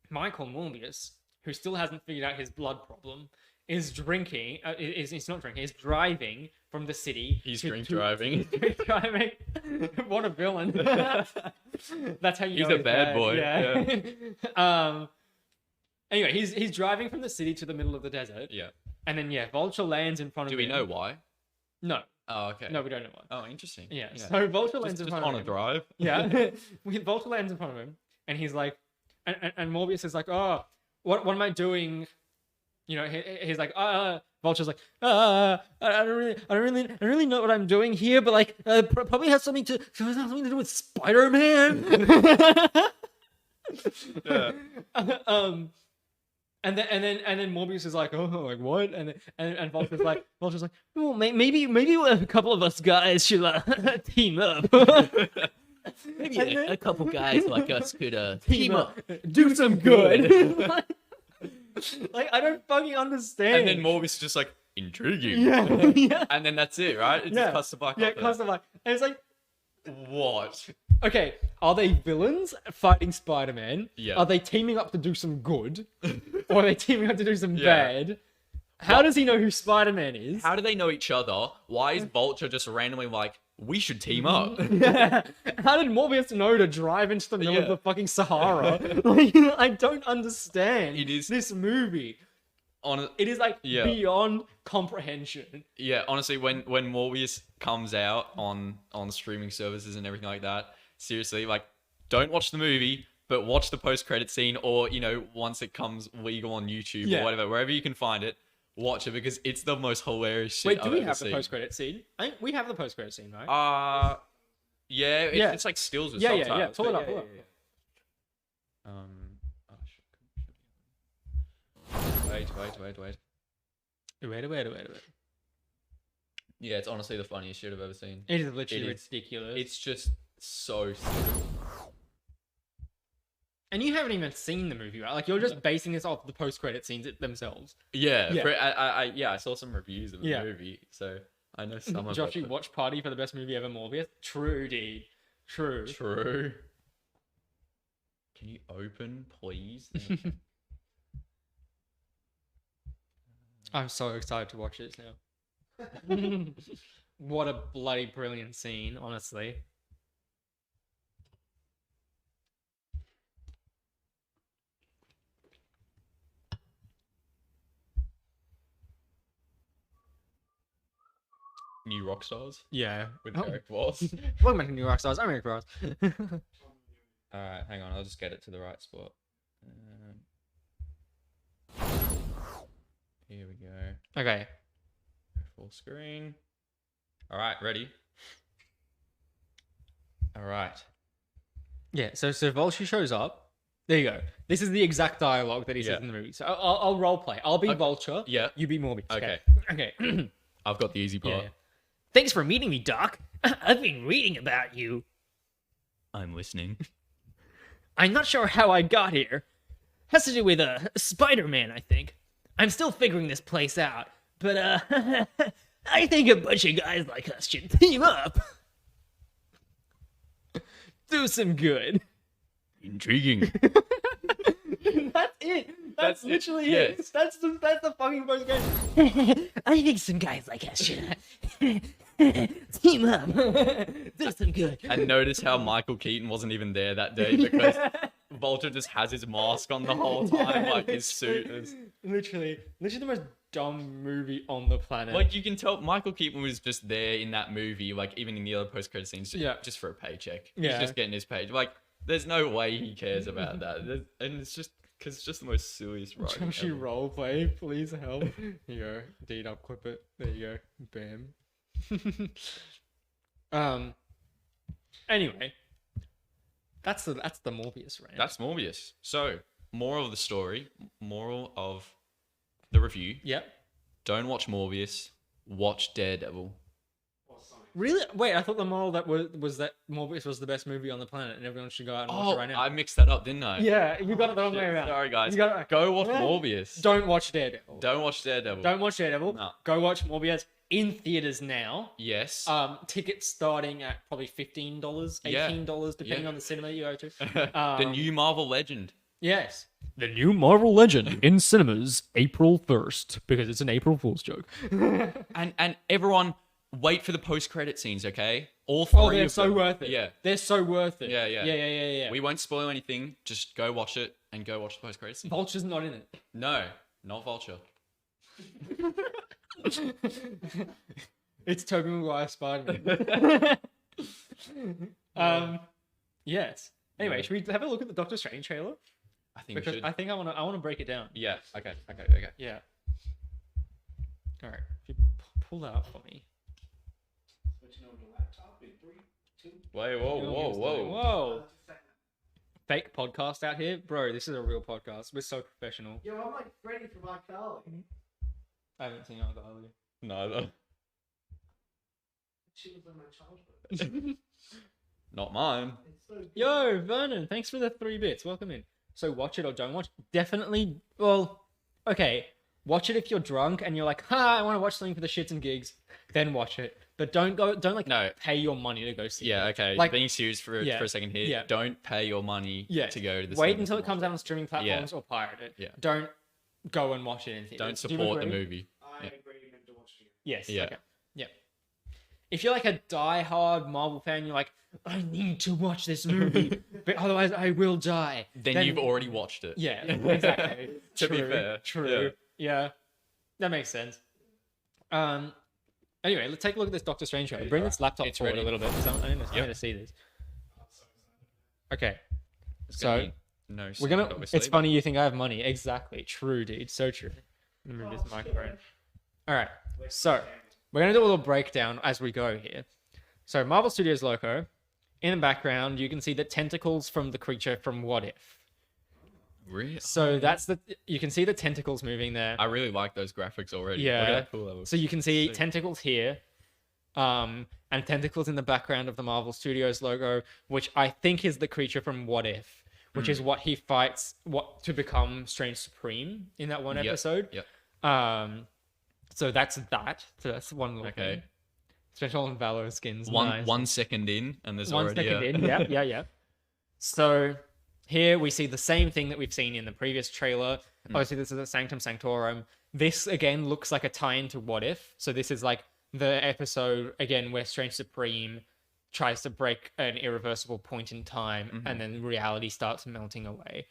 Michael Morbius, who still hasn't figured out his blood problem, is drinking. He's not drinking. He's driving from the city. He's driving. Drink driving. What a villain! That's how you. He's know a bad boy. Yeah. Anyway, he's driving from the city to the middle of the desert. Yeah. And then Vulture lands in front of him. Do we know why? No. Oh, okay. No, we don't know why. Oh, interesting. Yeah. So Vulture lands in just front of him. on a drive. Yeah. Vulture lands in front of him, and he's like, and Morbius is like, oh, what am I doing? You know, he's like, Vulture's like, I don't really know what I'm doing here, but like, probably has something to do with Spider-Man. Yeah. And then Morbius is like, oh, like what? And Vulture's like, well, maybe a couple of us guys should team up. Maybe a couple guys like us could team up, do some good. Like, I don't fucking understand. And then Morbius is just like, intriguing. Yeah. And then that's it, right? It just cuts the back. Yeah, cuts the back. And it's like, what? Okay, are they villains fighting Spider-Man? Yeah. Are they teaming up to do some good? Or are they teaming up to do some bad? How does he know who Spider-Man is? How do they know each other? Why is Vulture just randomly like, we should team up? Yeah. How did Morbius know to drive into the middle of the fucking Sahara? Like, I don't understand this movie. It is like beyond comprehension. Yeah, honestly, when Morbius comes out on streaming services and everything like that, seriously, like, don't watch the movie, but watch the post-credit scene, or, you know, once it comes legal on YouTube or whatever, wherever you can find it, watch it, because it's the most hilarious shit Wait, I've do we ever have seen. the post-credit scene? We have the post-credit scene, right? It's like stills with subtitles. Yeah. Pull it up. Wait. Wait. Yeah, it's honestly the funniest shit I've ever seen. It is literally ridiculous. It's just so silly. And you haven't even seen the movie, right? Like, you're just basing this off the post-credit scenes themselves. Yeah. I saw some reviews of the movie, so I know some of it. Joshi, watch Party for the best movie ever, Morbius. True, dude. True. Can you open, please? I'm so excited to watch this now. What a bloody brilliant scene, honestly. New rock stars? Yeah. With Eric Voss. Welcome back to New Rock Stars. I'm Eric Voss. Alright, hang on. I'll just get it to the right spot. Here we go. Okay. Full screen. Alright, ready? Alright. Yeah, so Vulture shows up. There you go. This is the exact dialogue that he says in the movie. So I'll role play. I'll be Vulture. Yeah. You be Morbius. Okay. I've got the easy part. Yeah. Thanks for meeting me, Doc. I've been reading about you. I'm listening. I'm not sure how I got here. Has to do with Spider-Man, I think. I'm still figuring this place out, but I think a bunch of guys like us should team up. Do some good. Intriguing. That's it. That's literally it. Yes. That's the fucking first game. I think some guys like us should team up. Do some good. And notice how Michael Keaton wasn't even there that day, because Vulture just has his mask on the whole time, like his suit is literally the most dumb movie on the planet. Like, you can tell Michael Keaton was just there in that movie, like even in the other post-credit scenes, just for a paycheck. He's just getting his paycheck. Like, there's no way he cares about that, and it's just because it's just the most silliest writing. Joshi roleplay, please help. Here you go, deed up, clip it. There you go, bam. Anyway. That's the Morbius rant. That's Morbius. So, moral of the story, moral of the review. Yep. Don't watch Morbius. Watch Daredevil. Really? Wait, I thought the moral that was that Morbius was the best movie on the planet, and everyone should go out and watch it right now. I mixed that up, didn't I? Yeah, you got it the wrong way around. Sorry, guys. You go watch Morbius. Don't watch Daredevil. Don't watch Daredevil. No. Go watch Morbius in theaters now. Yes. Tickets starting at probably $15, $18, depending on the cinema you go to. The new Marvel Legend. Yes. The new Marvel Legend in cinemas April 1st, because it's an April Fool's joke. and everyone, wait for the post-credit scenes, okay? All three they're of so them. worth it. Yeah. They're so worth it. Yeah. We won't spoil anything. Just go watch it and go watch the post-credit scene. Vulture's not in it. No, not Vulture. It's Tobey Maguire Spider-Man. Yes. Anyway, should we have a look at the Doctor Strange trailer? I think Because we should. I think I want to break it down. Yeah. Okay. Yeah. All right. If you pull that up for me. Switching over the laptop in 3, 2. Wait, whoa. Fake podcast out here, bro. This is a real podcast. We're so professional. Yo, I'm like ready for my Carly. I haven't seen iCarly. Neither. She was in my childhood. Not mine. It's so good. Yo, Vernon, thanks for the 3 bits. Welcome in. So watch it or don't watch. Definitely. Well, okay. Watch it if you're drunk and you're like, I want to watch something for the shits and gigs. Then watch it. But don't pay your money to go see it. Yeah, okay. Like, being serious for a second here. Yeah. Don't pay your money to go to the Wait cinema until to it comes watch out on streaming platforms or pirate it. Yeah. Don't go and watch it in theaters. Don't Do you support the agree? movie. I agree never to watch it. Yes. Yeah. Okay. Yeah. If you're like a die-hard Marvel fan, you're like, I need to watch this movie, but otherwise I will die. Then you've already watched it. Yeah, exactly. To be fair. True. Yeah. That makes sense. Anyway, let's take a look at this Doctor Strange trailer. Bring this laptop It's forward ready. a little bit, because I need to see this. Okay. It's So, gonna be no we're sound, gonna. obviously, It's funny you think I have money. Exactly. True, dude. So true. Let me move this microphone. All right. So we're gonna do a little breakdown as we go here. So Marvel Studios logo. In the background, you can see the tentacles from the creature from What If. Really? So you can see the tentacles moving there. I really like those graphics already. Yeah. Look at that cool level. So you can see Sick. tentacles here, and tentacles in the background of the Marvel Studios logo, which I think is the creature from What If, which is what he fights to become Strange Supreme in that one episode. Yep. So that's that. So that's one little Okay. thing. Special on Valor skins. One nice. 1 second in, and there's 1 already second in. Yeah. So here we see the same thing that we've seen in the previous trailer. Obviously, this is a Sanctum Sanctorum. This again looks like a tie-in to What If. So this is like the episode again where Strange Supreme tries to break an irreversible point in time, and then reality starts melting away.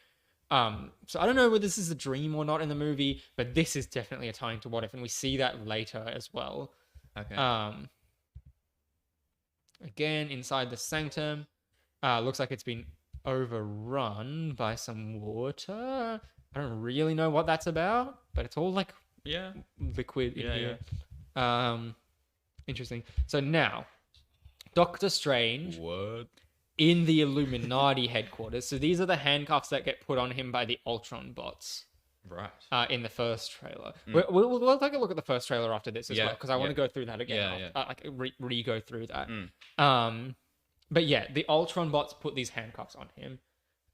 So I don't know whether this is a dream or not in the movie, but this is definitely a tie-in to What If, and we see that later as well. Okay. Again, inside the sanctum, looks like it's been overrun by some water. I don't really know what that's about, but it's all like liquid in here. Interesting. So now, Doctor Strange What? in the Illuminati headquarters. So these are the handcuffs that get put on him by the Ultron bots. Right. In the first trailer. We'll take a look at the first trailer after this as well, because I want to go through that again. Re-go through that. But yeah, the Ultron bots put these handcuffs on him,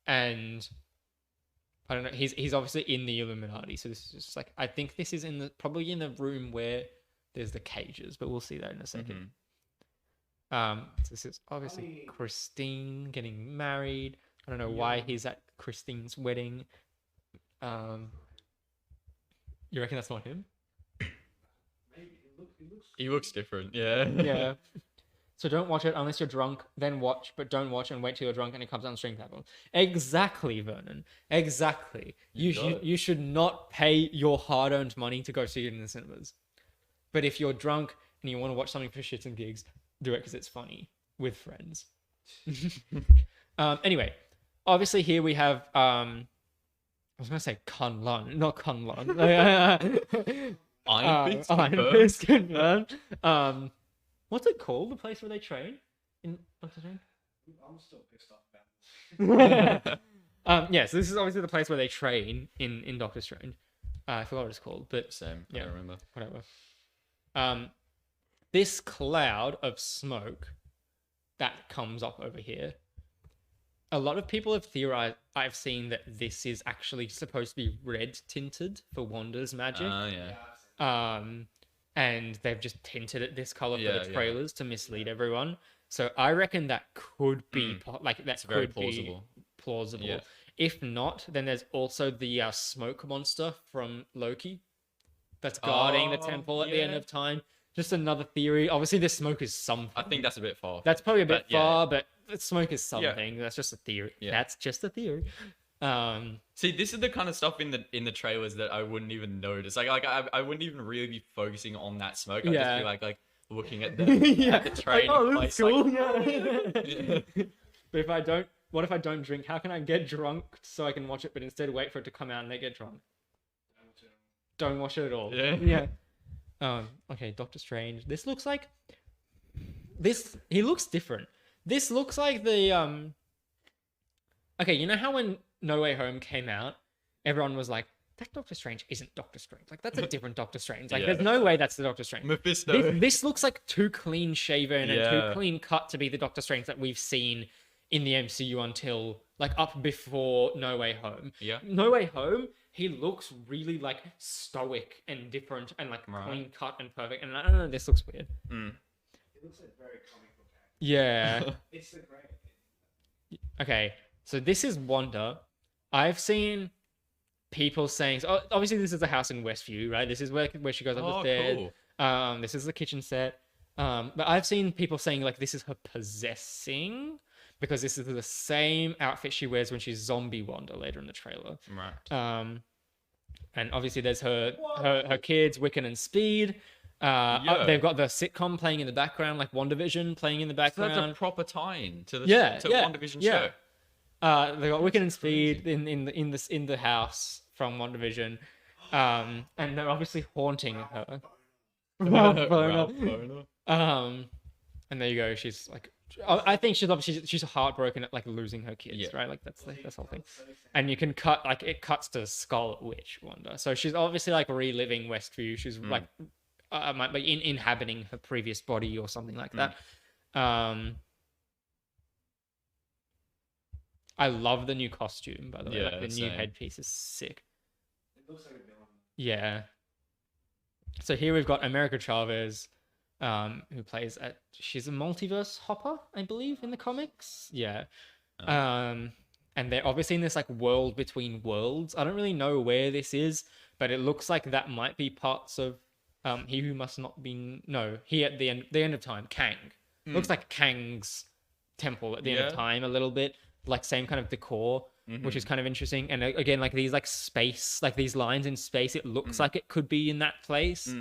and I don't know. He's obviously in the Illuminati, so this is just like, I think this is probably in the room where there's the cages, but we'll see that in a second. So this is obviously Christine getting married. I don't know why he's at Christine's wedding. You reckon that's not him? Maybe He looks different. Yeah. Yeah. So don't watch it unless you're drunk, then watch, but don't watch and wait till you're drunk and it comes on stream platform. Exactly, Vernon. Exactly. You should not pay your hard-earned money to go see it in the cinemas. But if you're drunk and you want to watch something for shits and gigs, do it because it's funny with friends. Anyway, obviously here we have I was gonna say Kunlun, not Kunlun. Iron Fist confirmed. What's it called? The place where they train in Doctor Strange? I'm still pissed off about this. Yes, this is obviously the place where they train in Doctor Strange. I forgot what it's called, but Same. yeah, I don't remember. Whatever. This cloud of smoke that comes up over here. A lot of people have theorized. I've seen that this is actually supposed to be red tinted for Wanda's magic. Yeah. And they've just tinted it this color for the trailers to mislead everyone. So I reckon that could be that it's could very be plausible. Yeah. if not, then there's also the smoke monster from Loki that's guarding the temple at the end of time. Just another theory. Obviously, this smoke is something. I think that's a bit far. That's probably a bit far, but the smoke is something. That's just a theory. That's just a theory. See, this is the kind of stuff in the trailers that I wouldn't even notice. Like I wouldn't even really be focusing on that smoke. I'd just be like looking at the, at the train. Like, oh, that's cool. But if I don't, what if I don't drink? How can I get drunk so I can watch it, but instead wait for it to come out and they get drunk? Don't watch it at all. Yeah. Okay, Doctor Strange. This looks like he looks different. This looks like the okay, you know how when No Way Home came out, everyone was like, that Doctor Strange isn't Doctor Strange. Like, that's a different Doctor Strange. Like, there's no way that's the Doctor Strange. Mephisto. This looks like too clean shaven and too clean cut to be the Doctor Strange that we've seen in the MCU until, like, up before No Way Home. Yeah. No Way Home, he looks really, like, stoic and different and, like, clean cut and perfect. And I don't know, this looks weird. It looks like very comic book character. Yeah. It's the great. Okay, so this is Wanda. I've seen people saying, so obviously this is a house in Westview, right? This is where she goes up the stairs. Cool. This is the kitchen set. But I've seen people saying like this is her possessing because this is the same outfit she wears when she's zombie Wanda later in the trailer. Right. And obviously there's her kids, Wiccan and Speed. They've got the sitcom playing in the background, like WandaVision playing in the background. So that's a proper tie-in to the WandaVision show. They got Wiccan and Speed in the house from WandaVision, and they're obviously haunting her. And there you go. She's like, I think she's heartbroken at like losing her kids, right? Like that's the whole thing. And you can cut like it cuts to Scarlet Witch Wanda, so she's obviously like reliving Westview. She's like might be inhabiting her previous body or something like that. I love the new costume, by the way. Like the new headpiece is sick. It looks like a villain. Yeah. So here we've got America Chavez, who plays she's a multiverse hopper, I believe, in the comics. Yeah. And they're obviously in this like world between worlds. I don't really know where this is, but it looks like that might be parts of He Who Must Not Be He at the end of time, Kang. Looks like Kang's temple at the end of time a little bit. Like same kind of decor, which is kind of interesting. And again, like these like space, like these lines in space, it looks like it could be in that place.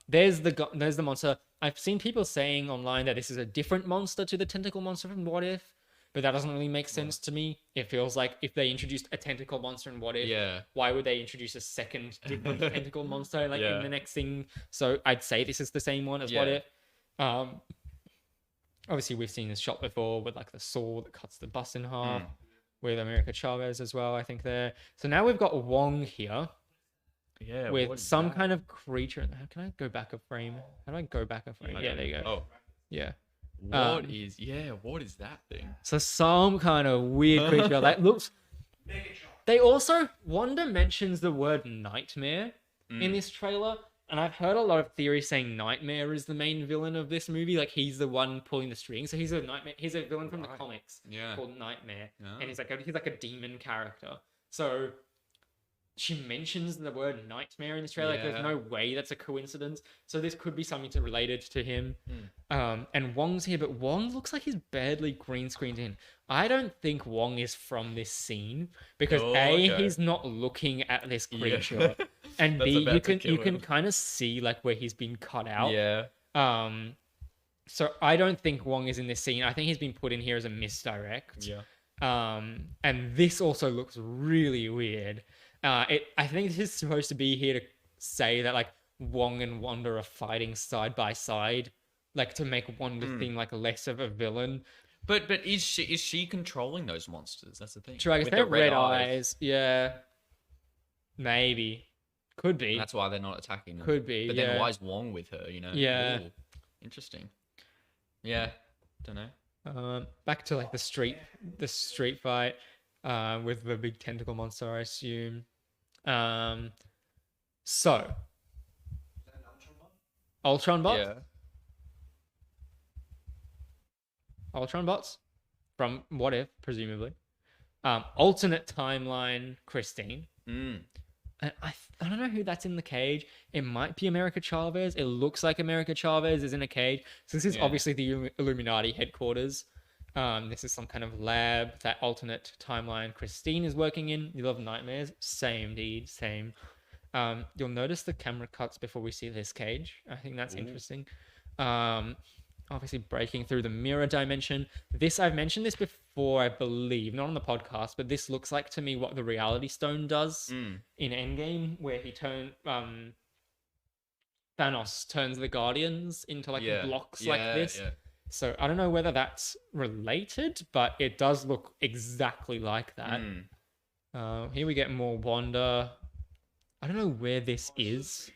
There's the monster. I've seen people saying online that this is a different monster to the tentacle monster from What If, but that doesn't really make sense to me. It feels like if they introduced a tentacle monster in What If, why would they introduce a second different tentacle monster like in the next thing? So I'd say this is the same one as What If. Obviously, we've seen this shot before with like the saw that cuts the bus in half with America Chavez as well, I think there. So now we've got Wong here with some kind of creature. Can I go back a frame? How do I go back a frame? Yeah, there you go. Oh. Yeah. What is that thing? So some kind of weird creature that looks... They also... Wanda mentions the word nightmare in this trailer. And I've heard a lot of theories saying Nightmare is the main villain of this movie. Like he's the one pulling the strings. So he's a nightmare. He's a villain from the comics called Nightmare, and he's like a demon character. So she mentions the word nightmare in this trailer. Like there's no way that's a coincidence. So this could be something related to him. And Wong's here, but Wong looks like he's badly green screened in. I don't think Wong is from this scene because he's not looking at this creature, and B, you can kind of see like where he's been cut out. So I don't think Wong is in this scene. I think he's been put in here as a misdirect. And this also looks really weird. I think this is supposed to be here to say that like Wong and Wanda are fighting side by side, like to make Wanda seem like less of a villain. But is she controlling those monsters? That's the thing. True, I guess they have red eyes. Yeah, maybe, could be. And that's why they're not attacking them. Could be. But then why is Wong with her? You know. Yeah. Ooh, interesting. Yeah. Don't know. Back to like the street fight with the big tentacle monster, I assume. So Ultron bot? Yeah. Ultron bots from What If, presumably. Alternate timeline Christine. And I don't know who that's in the cage. It might be America Chavez. It looks like America Chavez is in a cage. So this is obviously the Illuminati headquarters. This is some kind of lab that alternate timeline Christine is working in. You love nightmares? Same, dude. Same. You'll notice the camera cuts before we see this cage. I think that's interesting. Obviously breaking through the mirror dimension. I've mentioned this before, I believe, not on the podcast, but this looks like to me what the Reality Stone does in Endgame, where he Thanos turns the Guardians into blocks like this. Yeah. So I don't know whether that's related, but it does look exactly like that. Here we get more Wanda. I don't know where this is.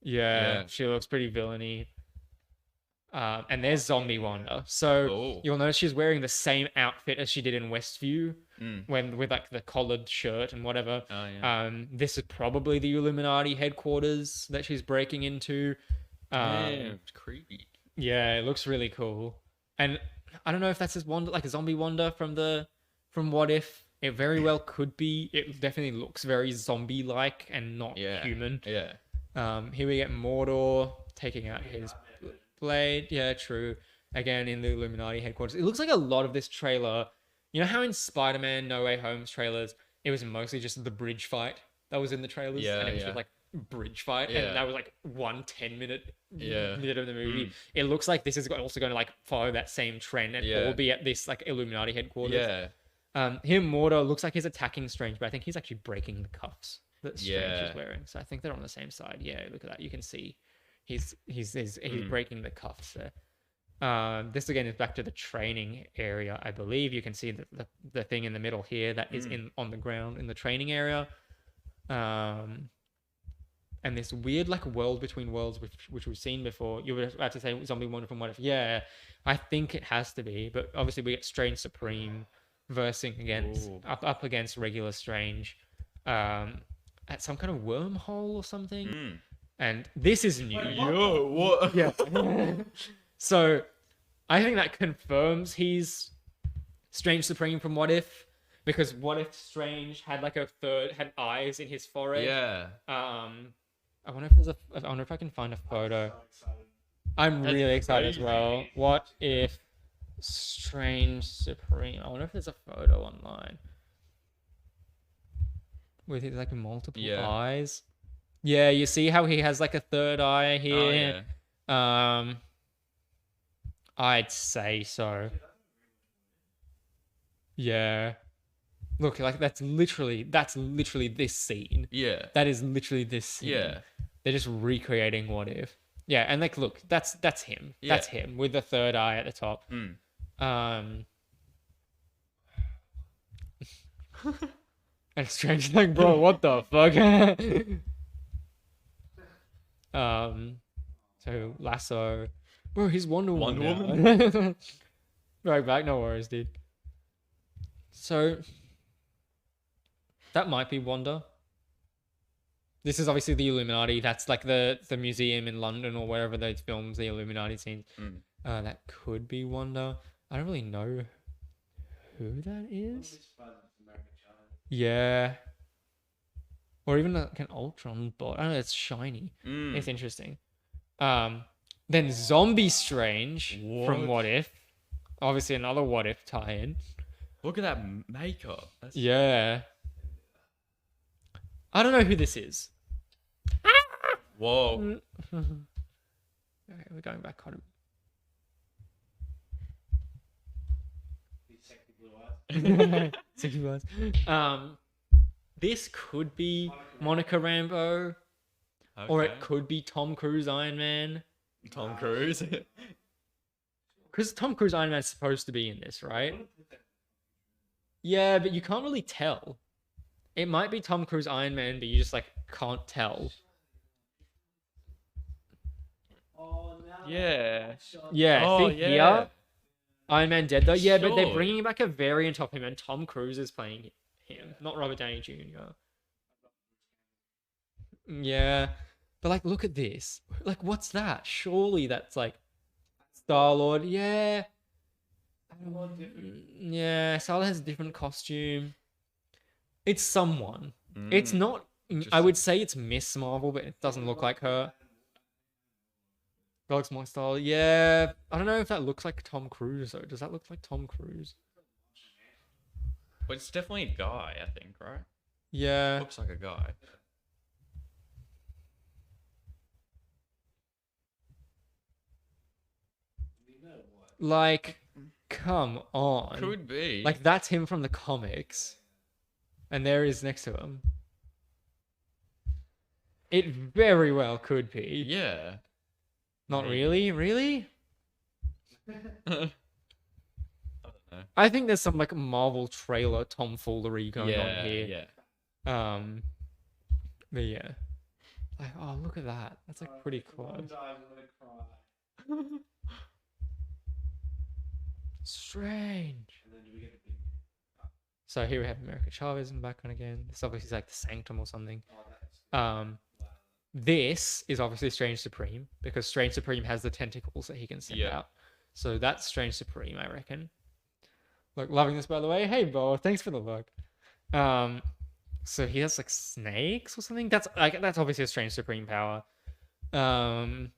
Yeah. She looks pretty villainy. And there's Zombie Wanda. So you'll notice she's wearing the same outfit as she did in Westview, with like the collared shirt and whatever. This is probably the Illuminati headquarters that she's breaking into. It's creepy. Yeah, it looks really cool. And I don't know if that's just Wanda, like a Zombie Wanda from What If. It very well could be. It definitely looks very zombie-like and not human. Yeah. Here we get Mordor taking out his blade. Yeah, true. Again, in the Illuminati headquarters. It looks like a lot of this trailer. You know how in Spider-Man No Way Home's trailers, it was mostly just the bridge fight that was in the trailers? Yeah, and it was just like bridge fight. Yeah. And that was like 10-minute minute of the movie. It looks like this is also going to like follow that same trend and all be at this like Illuminati headquarters. Yeah. Here, Mordor looks like he's attacking Strange, but I think he's actually breaking the cuffs that Strange is wearing. So I think they're on the same side. Yeah, look at that. You can see he's breaking the cuffs there. This again is back to the training area. I believe you can see the thing in the middle here that is on the ground in the training area. And this weird like world between worlds which we've seen before. You were about to say Zombie Wonder from What If? Yeah, I think it has to be. But obviously we get Strange Supreme versing against up against regular Strange at some kind of wormhole or something. And this is new. Yo, what? Yeah. So I think that confirms he's Strange Supreme from What If, because What If Strange had like had eyes in his forehead. Yeah. I wonder if I can find a photo. I'm really excited as well. What If Strange Supreme? I wonder if there's a photo online with his like multiple eyes. Yeah, you see how he has like a third eye here. I'd say so. Yeah. Look, like that's literally this scene. Yeah. That is literally this scene. Yeah. They're just recreating What If. Yeah, and like look, that's him. Yeah. That's him with the third eye at the top. And Strange like, bro, what the fuck? So Lasso. Bro, he's Wonder Woman. Right back, no worries, dude. So that might be Wanda. This is obviously the Illuminati. That's like the museum in London or wherever they filmed the Illuminati scenes. That could be Wanda. I don't really know who that is. Yeah. Or even like an Ultron bot. I don't know, it's shiny. It's interesting. Then Zombie Strange from What If. Obviously another What If tie-in. Look at that makeup. Yeah. I don't know who this is. Whoa. Okay, we're going back on it. Sexy blue eyes. This could be Monica Rambeau. Okay. Or it could be Tom Cruise Iron Man. Tom Cruise? Because Tom Cruise Iron Man is supposed to be in this, right? Yeah, but you can't really tell. It might be Tom Cruise Iron Man, but you just like can't tell. Yeah. Yeah, see here? Iron Man dead though. Yeah, but they're bringing back a variant of him and Tom Cruise is playing him, not Robert Downey Jr. Yeah. But like, look at this. Like, what's that? Surely that's like Star-Lord. Yeah. Yeah, Scarlet has a different costume. It's someone. It's not. I would say it's Miss Marvel, but it doesn't look like her. That looks more style. Yeah, I don't know if that looks like Tom Cruise though. Does that look like Tom Cruise? But it's definitely a guy, I think, right? Yeah. Looks like a guy. Like, come on. Could be. Like, that's him from the comics. And there he is next to him. It very well could be. Yeah. Not Maybe. really? Really? I don't know. I think there's some, like, Marvel trailer tomfoolery going on here. Yeah. But yeah. Like, oh, look at that. That's, like, pretty close. Strange. So here we have America Chavez in the background again. This obviously is like the Sanctum or something. This is obviously Strange Supreme because Strange Supreme has the tentacles that he can send out. So that's Strange Supreme, I reckon. Look, loving this by the way. Hey Bo, thanks for the look. So he has like snakes or something. That's obviously a Strange Supreme power. And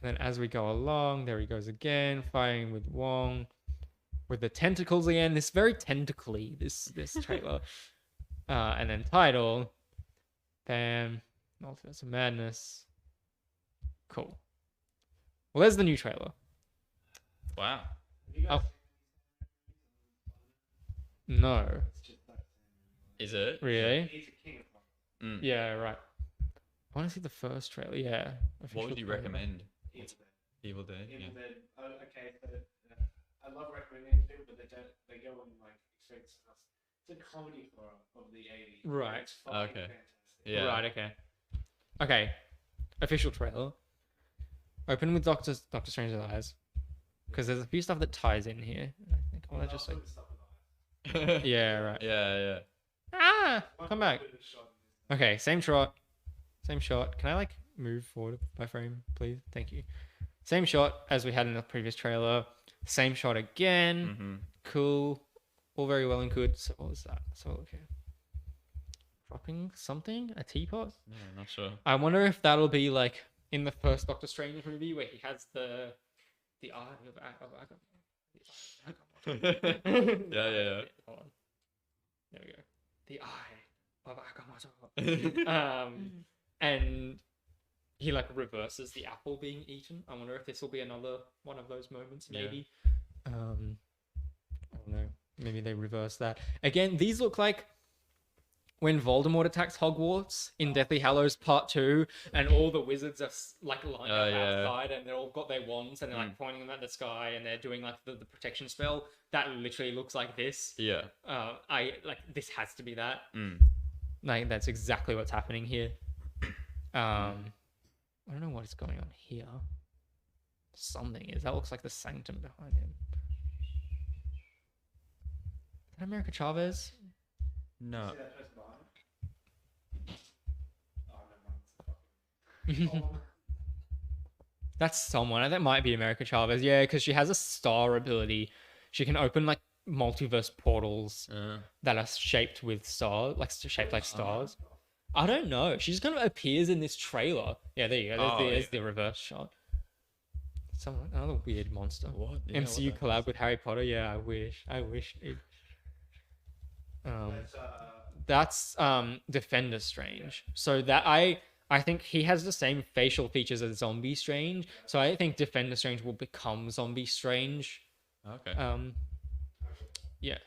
then as we go along, there he goes again, fighting with Wong, with the tentacles again. This very tentacly, this trailer. And then title, bam, Multiverse of Madness. Cool. Well, there's the new trailer. Wow. Oh. No. Is it? Really? Yeah, right. I want to see the first trailer. Yeah. What would you recommend? Evil Dead. Yeah. Oh, okay, so I love recommending people, but they go on like expect stuff. It's a comedy horror of the 80s. Right. It's fucking fantastic. Yeah. Right. Okay. Official trailer. Open with Doctor Strange's eyes, because there's a few stuff that ties in here. I think I want to just like. Yeah. Right. Yeah. Ah! Come back. Okay. Same shot. Can I like move forward by frame, please? Thank you. Same shot as we had in the previous trailer. Same shot again. Mm-hmm. Cool. All very well and good. So what was that? So okay. Dropping something? A teapot? Yeah, not sure. I wonder if that'll be like in the first Doctor Strange movie where he has the eye of Yeah. Hold on. There we go. The eye of Agamotto. And he like reverses the apple being eaten. I wonder if this will be another one of those moments, maybe. I don't know. Maybe they reverse that. Again, these look like when Voldemort attacks Hogwarts in Deathly Hallows Part 2, and all the wizards are like lined up outside, and they're all got their wands, and they're like pointing them at the sky, and they're doing like the protection spell. That literally looks like this. Yeah. This has to be that. Like that's exactly what's happening here. I don't know what is going on here. Something is. That looks like the Sanctum behind him. Is that America Chavez? No. That's someone. That might be America Chavez. Yeah, because she has a star ability. She can open like multiverse portals that are shaped with stars, shaped like stars. I don't know. She just kind of appears in this trailer. Yeah, there you go. There's the reverse shot. Another weird monster. What? Yeah, MCU collab with Harry Potter. Yeah, I wish. Dude. That's Defender Strange. So that I think he has the same facial features as Zombie Strange. So I think Defender Strange will become Zombie Strange. Okay. Yeah.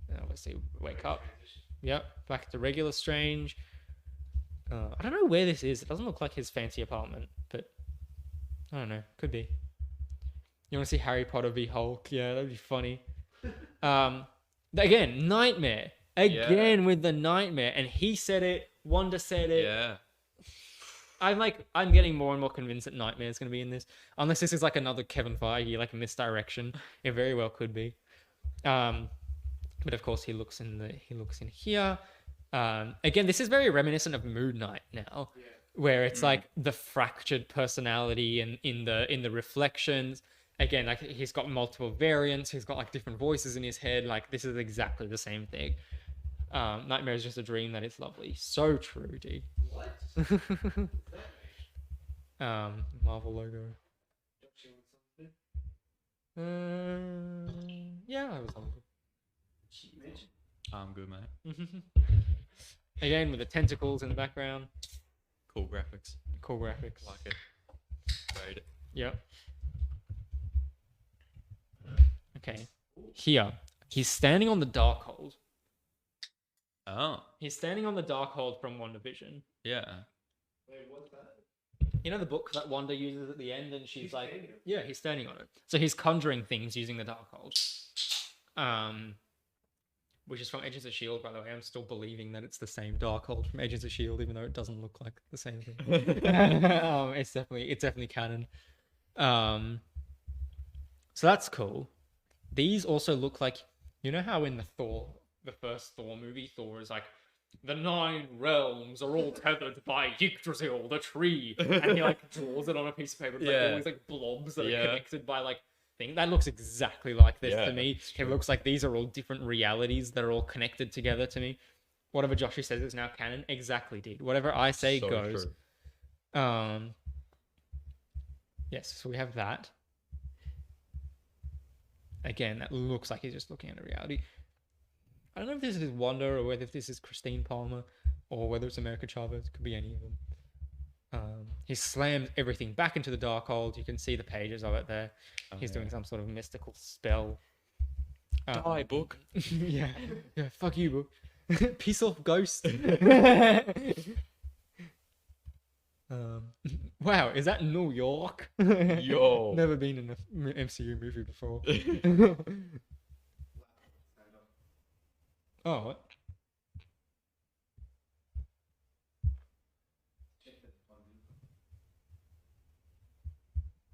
And obviously wake up. Yep. Back to regular Strange. I don't know where this is. It doesn't look like his fancy apartment, but I don't know. Could be. You want to see Harry Potter v Hulk? Yeah, that'd be funny. Again, Nightmare. Again with the Nightmare. And he said it. Wanda said it. Yeah. I'm getting more and more convinced that Nightmare is going to be in this. Unless this is like another Kevin Feige, like misdirection. It very well could be. But of course he looks in here. Again, this is very reminiscent of Moon Knight now, where it's like the fractured personality and in the reflections, again, like he's got multiple variants. He's got like different voices in his head. Like this is exactly the same thing. Nightmare is just a dream that is lovely. So true, dude. What? Marvel logo. Yeah, I was on. Mitch? I'm good, mate. Again, with the tentacles in the background. Cool graphics. Cool graphics. Like it. Rate it. Yep. Okay. Here, he's standing on the Darkhold. Oh. He's standing on the Darkhold from WandaVision. Yeah. Wait, what's that? You know the book that Wanda uses at the end, and she's like, standing. yeah, he's standing on it. So he's conjuring things using the Darkhold. Which is from Agents of S.H.I.E.L.D., by the way. I'm still believing that it's the same Darkhold from Agents of S.H.I.E.L.D., even though it doesn't look like the same thing. It's definitely canon. So that's cool. These also look like, you know how in the first Thor movie, Thor is like, the 9 realms are all tethered by Yggdrasil, the tree, and he like draws it on a piece of paper. It's like all these like blobs that are connected by like thing. That looks exactly like this to me. It looks like these are all different realities that are all connected together to me. Whatever Joshi says is now canon. Exactly, dude. Whatever I say goes. True. Yes, so we have that. Again, that looks like he's just looking at a reality. I don't know if this is Wanda or whether this is Christine Palmer or whether it's America Chavez. It could be any of them. He slams everything back into the Darkhold. You can see the pages of it there. He's doing some sort of mystical spell. Die, book. yeah, fuck you, book. Peace off, ghost. Wow, is that New York? Yo. Never been in an MCU movie before. Oh, what?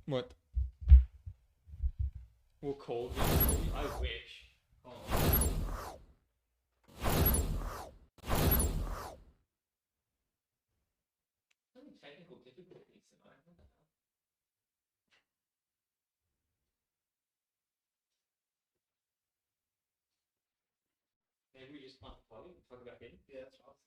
What? We'll call you. I wish. Oh. So many technical difficulties tonight. What the hell? Maybe we just unplug it and plug it back in. Yeah, that's awesome.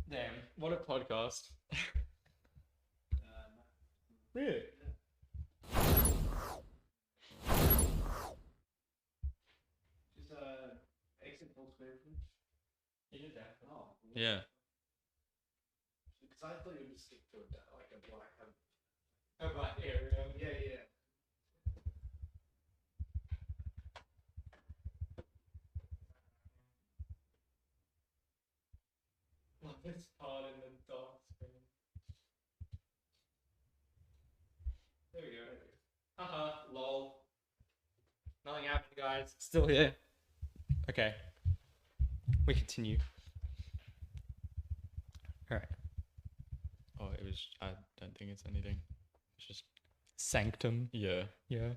Damn, what a podcast. Really? Just exit full screen. You did that. Oh. Yeah. Because I thought you would just stick to it like a black. A black area. Yeah. Love this part in the dark screen. There we go. Haha, lol. Nothing happened, guys. Still here. Okay. We continue. Alright. Oh, it was. I don't think it's anything. It's just. Sanctum. Yeah. Yeah.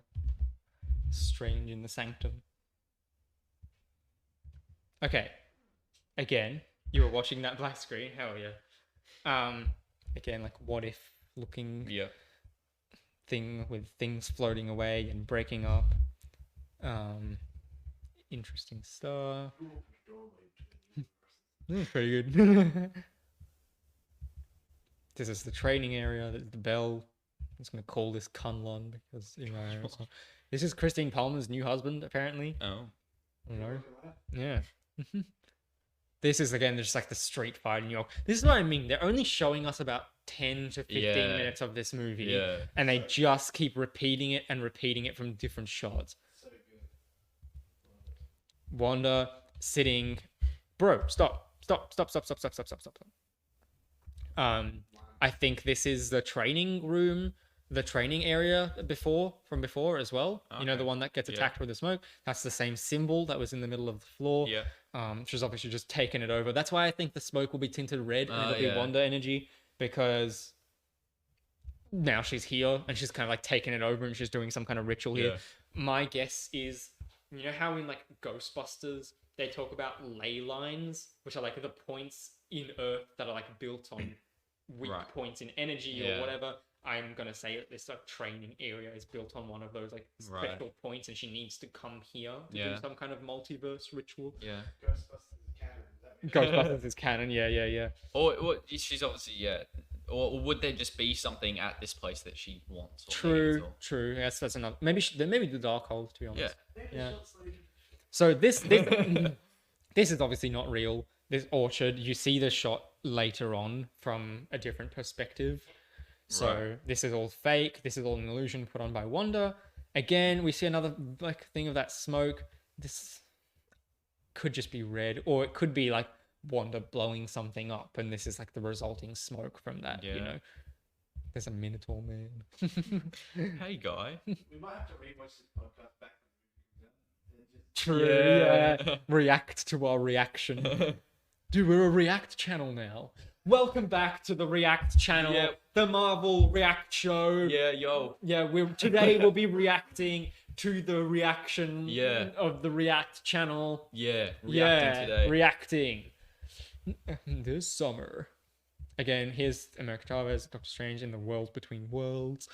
Strange in the sanctum. Okay. Again, you were watching that black screen. Hell yeah. Again, like what if looking thing with things floating away and breaking up. Interesting stuff. Pretty good. This is the training area. The bell. I'm just gonna call this Kunlun because this is Christine Palmer's new husband, apparently. Oh. I don't know. Yeah. This is again just like the street fight in New York. This is what I mean. They're only showing us about 10 to 15 minutes of this movie. Yeah. And they just keep repeating it and repeating it from different shots. So good. Wanda sitting. Bro, stop. I think this is the training room, the training area from before as well. Okay. You know, the one that gets attacked with the smoke. That's the same symbol that was in the middle of the floor. Yeah. She's obviously just taken it over. That's why I think the smoke will be tinted red and it'll be Wanda energy, because now she's here and she's kind of like taking it over and she's doing some kind of ritual here. My guess is, you know how in like Ghostbusters they talk about ley lines, which are like the points in Earth that are like built on weak points in energy or whatever. I'm gonna say that this training area is built on one of those like special points, and she needs to come here to do some kind of multiverse ritual. Yeah. Ghostbusters is canon. Ghostbusters is canon. Yeah. Or she's obviously Or would there just be something at this place that she wants? True. Yes, that's enough. Maybe the Darkhold, to be honest. Yeah. So this this is obviously not real. This orchard, you see the shot later on from a different perspective. So this is all fake. This is all an illusion put on by Wanda. Again, we see another like thing of that smoke. This could just be red, or it could be like Wanda blowing something up, and this is like the resulting smoke from that. You know, there's a Minotaur man. Hey, guy. We might have to rewatch this podcast back. True. Yeah. React to our reaction. Dude, we're a React channel now. Welcome back to the React channel, the Marvel React show. Yeah, yo. Yeah, today we'll be reacting to the reaction of the React channel. Yeah, reacting today. Reacting. This summer. Again, here's America Chavez, Doctor Strange in the World Between Worlds.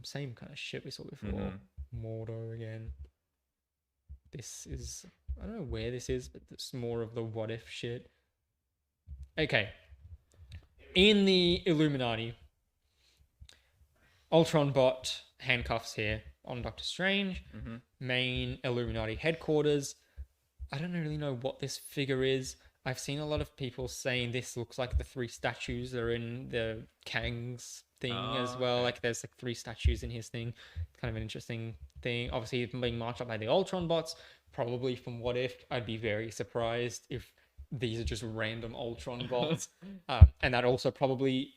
Same kind of shit we saw before. Mordo again. This is... I don't know where this is, but it's more of the what if shit. Okay. In the Illuminati, Ultron bot handcuffs here on Doctor Strange. Main Illuminati headquarters. I don't really know what this figure is. I've seen a lot of people saying this looks like the 3 statues that are in the Kang's thing as well. Like there's like 3 statues in his thing. Kind of an interesting thing. Obviously, it's being marched up by the Ultron bots. Probably from What If. I'd be very surprised if these are just random Ultron bots. And that also probably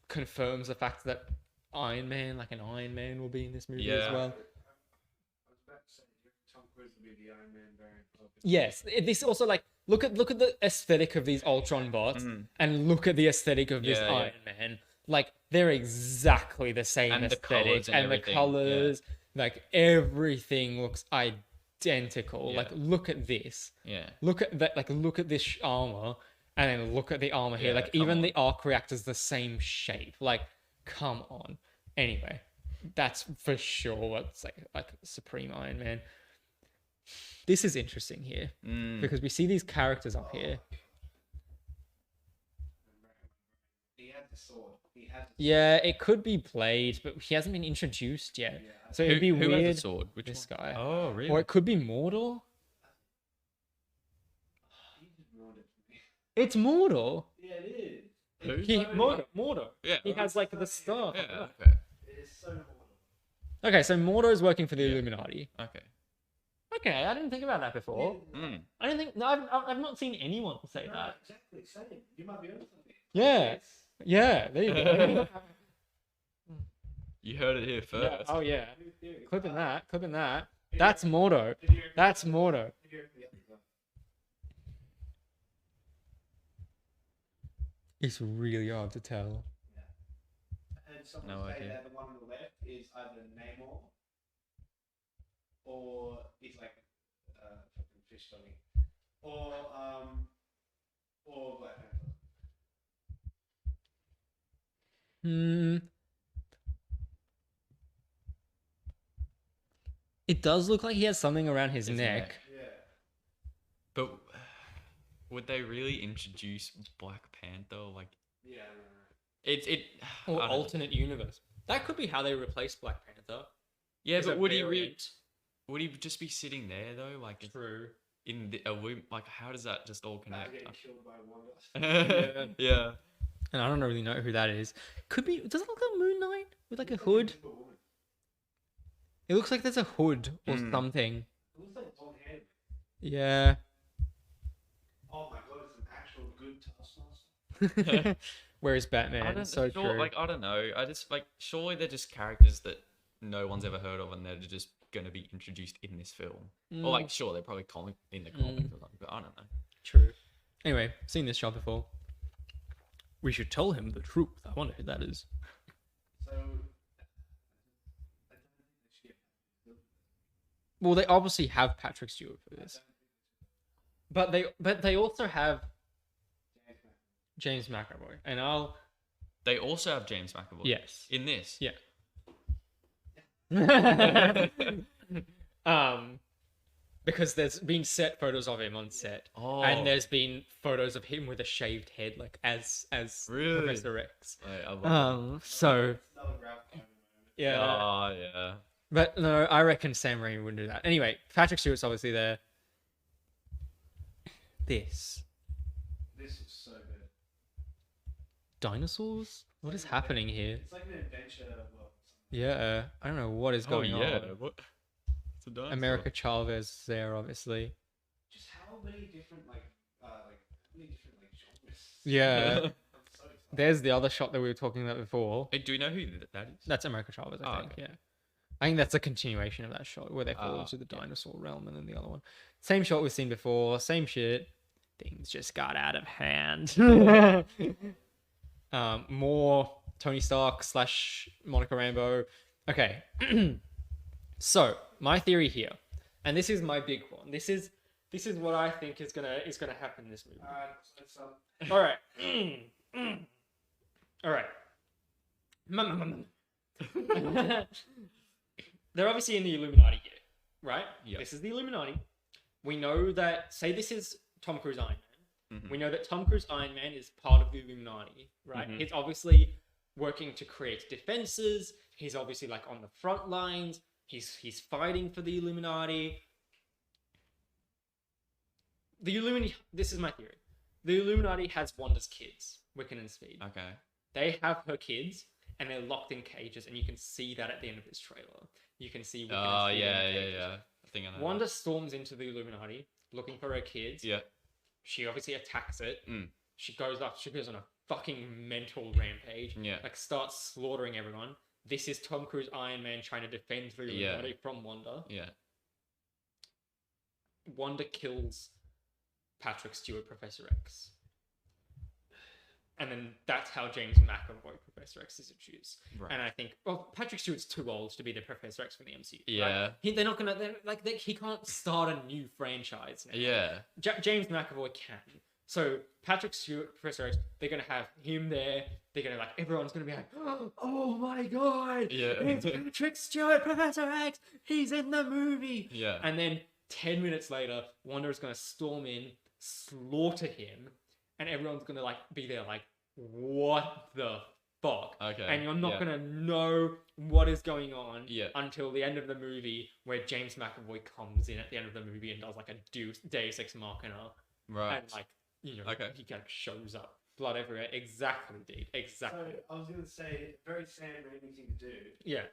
confirms the fact that Iron Man will be in this movie as well. I was about to say, Tom Cruise will be the Iron Man variant. Yes, this also like look at the aesthetic of these Ultron bots and look at the aesthetic of this Iron Man. Like they're exactly the same and aesthetic the colors, like everything looks identical. Like look at this. Look at that. Like look at this armor, and then look at the armor here. Like even the arc reactor's the same shape. Like come on. Anyway, that's for sure what's like Supreme Iron Man. This is interesting here because we see these characters up here. He had the sword. Yeah, it could be Blade, but he hasn't been introduced yet. So it'd be weird. Who has the sword? Which this one? guy. Oh, really? Or it could be Mordor. It's Mordor. Yeah, it is. Who? Mordor. Yeah. He has like the star. Yeah. Okay. It is so Mordor. Okay, so Mordor is working for the Illuminati. Okay, I didn't think about that before. I didn't think. No, I've not seen anyone say that. Exactly, same. You might be on something. Yeah. Yeah, there you go. You heard it here first. Oh yeah. Clipping that. That's Mordor. That's Mordor. It's really hard to tell. And someone say that the one on the left is either Namor or he's like fucking fish stomach, or Black Panther. It does look like he has something around his neck. Yeah. But would they really introduce Black Panther? Like, Or alternate universe. That could be how they replace Black Panther. Yeah, but would he just be sitting there though? Like, true. In like, how does that just all connect? Getting killed by Wanda. Yeah. And I don't really know who that is. Could be. Does it look like Moon Knight with like a hood? It looks like there's a hood or something. It looks like long hair. Yeah. Oh my god, it's an actual good Taskmaster. Where is Batman? So true. Like, I don't know. I just like surely they're just characters that no one's ever heard of, and they're just going to be introduced in this film. Or like, sure, they're probably in the comics or something, but I don't know. True. Anyway, seen this shot before. We should tell him the truth. I wonder who that is. So, well, they obviously have Patrick Stewart for this. But they also have James McAvoy, and They also have James McAvoy. Yes. In this. Yeah. Because there's been set photos of him on set, and there's been photos of him with a shaved head, like as really? Professor X. Wait, Yeah. Oh yeah. But no, I reckon Sam Raimi wouldn't do that. Anyway, Patrick Stewart's obviously there. This is so good. Dinosaurs? What is happening here? It's like an adventure world. Yeah, I don't know what is going on. What? It's a dinosaur. America Chavez is there, obviously. Just how many different genres. Yeah. There's the other shot that we were talking about before. Hey, do we know who that is? That's America Chavez, I think. Okay. Yeah. I think that's a continuation of that shot where they fall into the dinosaur realm, and then the other one. Same shot we've seen before, same shit. Things just got out of hand. More Tony Stark / Monica Rambeau. Okay. So, my theory here, and this is my big one. This is what I think is gonna happen in this movie. All right. All right. They're obviously in the Illuminati here, right? Yeah. This is the Illuminati. We know that, say this is Tom Cruise Iron Man. Mm-hmm. We know that Tom Cruise Iron Man is part of the Illuminati, right? Mm-hmm. He's obviously working to create defenses. He's obviously like on the front lines. He's fighting for the Illuminati. The Illuminati, this is my theory. The Illuminati has Wanda's kids, Wiccan and Speed. Okay. They have her kids, and they're locked in cages, and you can see that at the end of this trailer. You can see Wiccan and Speed in cages. Yeah. I think I know. Wanda storms into the Illuminati, looking for her kids. Yeah. She obviously attacks it. Mm. She goes on a fucking mental rampage. Yeah. Like, starts slaughtering everyone. This is Tom Cruise Iron Man trying to defend the Illuminati from Wanda. Yeah. Wanda kills Patrick Stewart, Professor X. And then that's how James McAvoy, Professor X, is introduced. Right. And I think, Patrick Stewart's too old to be the Professor X for the MCU. Yeah. Right? They're not gonna, he can't start a new franchise now. Yeah. James McAvoy can. So Patrick Stewart, Professor X, they're gonna have him there. They're gonna everyone's gonna be like, oh my god, yeah, it's Patrick Stewart, Professor X, he's in the movie. Yeah. And then 10 minutes later, Wanda is gonna storm in, slaughter him, and everyone's gonna be there what the fuck? Okay. And you're not gonna know what is going on until the end of the movie, where James McAvoy comes in at the end of the movie and does a Deus Ex Machina. Right. And he shows up. Blood everywhere. Exactly, dude. Exactly. So I was gonna say, very Sam Raimi thing to do. Yeah.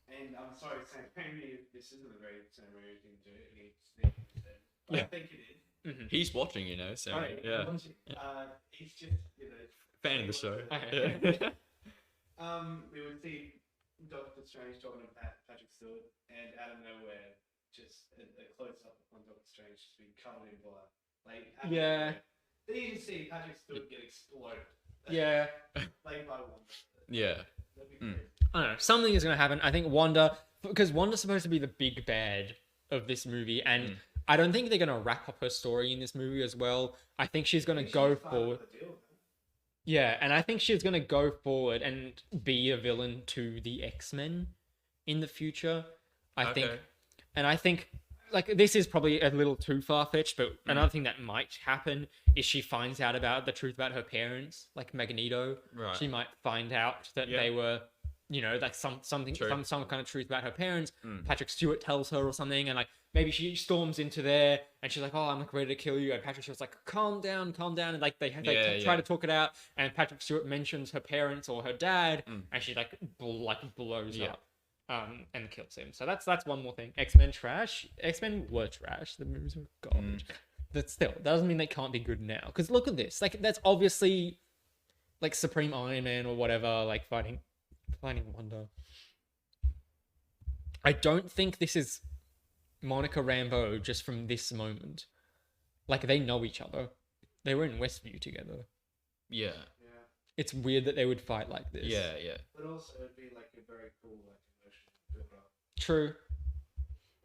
And I'm sorry, Sam Raimi, this isn't a very Sam Raimi thing to do. I think it is. Mm-hmm. He's watching, so he's just, fan of the show. We would see Doctor Strange talking to Patrick Stewart, and out of nowhere, just a close up on Doctor Strange just being covered in blood. Then you can see Patrick Stewart get exploded. Yeah. By Wanda. Yeah. That'd be great. I don't know. Something is going to happen. I think Wanda, because Wanda's supposed to be the big bad of this movie, and I don't think they're going to wrap up her story in this movie as well. I think she's going to go forward. Yeah, and I think she's going to go forward and be a villain to the X-Men in the future. I think this is probably a little too far-fetched, but another thing that might happen is she finds out about the truth about her parents, like Magneto. Right. She might find out that they were, some kind of truth about her parents. Patrick Stewart tells her or something, and maybe she storms into there and she's like, "Oh, I'm ready to kill you." And Patrick Stewart's like, "Calm down." And they try to talk it out, and Patrick Stewart mentions her parents or her dad, and she blows up. And kills him. So that's one more thing. X-Men trash. X-Men were trash. The movies were garbage. But still, that doesn't mean they can't be good now. Because look at this. That's obviously Supreme Iron Man or whatever, fighting Wanda. I don't think this is Monica Rambeau just from this moment. They know each other. They were in Westview together. Yeah. It's weird that they would fight like this. Yeah. But also, it'd be a very cool emotional build up. True.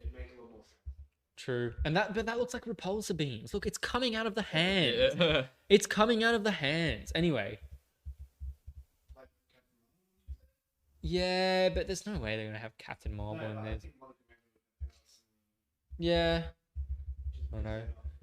It'd make a lot more sense. True. And that looks like repulsor beams. Look, it's coming out of the hands. Yeah. It's coming out of the hands. Anyway. Yeah, but there's no way they're gonna have Captain Marvel in this. Yeah. I don't know.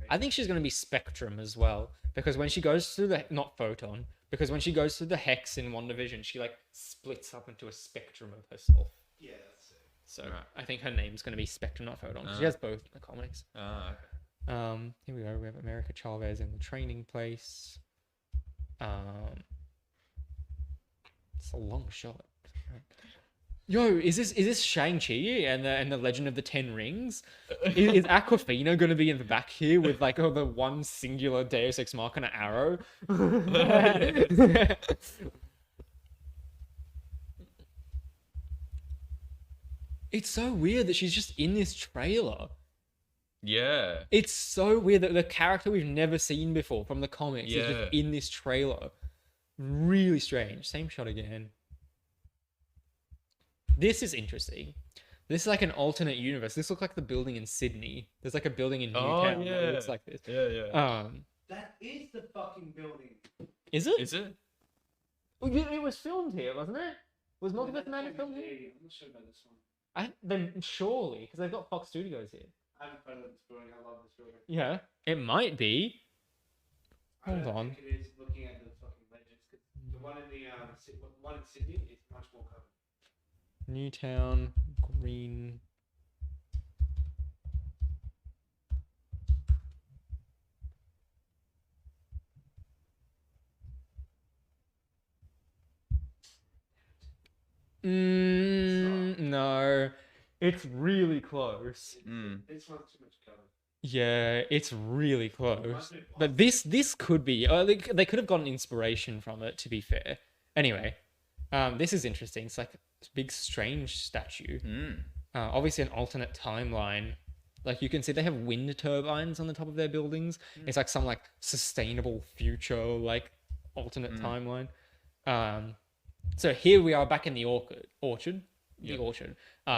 I think she's gonna be Spectrum as well. Because when she goes through the not Photon, because when she goes through the hex in WandaVision, she like splits up into a spectrum of herself. Yeah, that's it. So I think her name's going to be Spectrum, not Photon. She has both in the comics. Okay. Here we go. We have America Chavez in the training place. It's a long shot. Yo, is this Shang-Chi and the Legend of the Ten Rings? Is Aquafina going to be in the back here with like the one singular Deus Ex Machina arrow? It's so weird that she's just in this trailer. Yeah. It's so weird that the character we've never seen before from the comics is just in this trailer. Really strange. Same shot again. This is interesting. This is like an alternate universe. This looks like the building in Sydney. There's like a building in Newtown that looks like this. Yeah. That is the fucking building. Is it? Is it? It was filmed here, wasn't it? Was Multiverse of Madness filmed here? I'm not sure about this one. Then surely, because they've got Fox Studios here. I haven't heard of this building. I love this building. Yeah, it might be. Hold on. I think it is looking at the fucking legends. Cause the one in Sydney is much more covered. Newtown, green. No, it's really close. This one's too much covered. Yeah, it's really close. But this could be. They could have gotten inspiration from it. To be fair. Anyway, this is interesting. It's like a big strange statue. Obviously, an alternate timeline. Like you can see, they have wind turbines on the top of their buildings. It's like some like sustainable future like alternate timeline. So here we are back in the orchard. The orchard.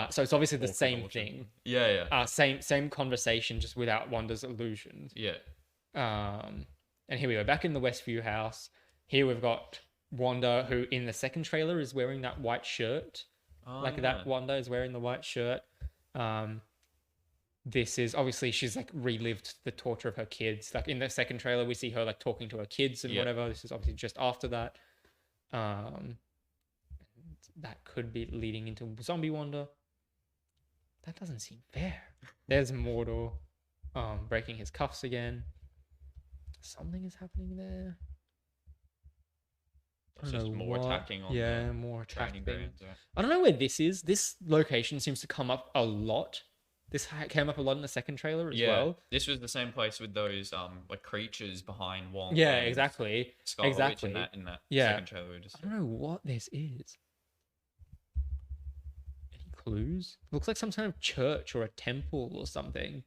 So it's obviously the same thing. Yeah. Same conversation, just without Wanda's illusions. Yeah. And here we go, back in the Westview house. Here we've got Wanda, who in the second trailer is wearing that white shirt. That Wanda is wearing the white shirt. This is obviously she's like relived the torture of her kids. Like in the second trailer, we see her like talking to her kids and whatever. This is obviously just after that. That could be leading into Zombie Wanda. That doesn't seem fair. There's Mordor breaking his cuffs again. Something is happening there. It's just more attacking on more attacking. Grounds, right? I don't know where this is. This location seems to come up a lot. This came up a lot in the second trailer as well. This was the same place with those like creatures behind Wong. Yeah, exactly. Exactly. In that second trailer. I don't know what this is. Any clues? Looks like some kind of church or a temple or something.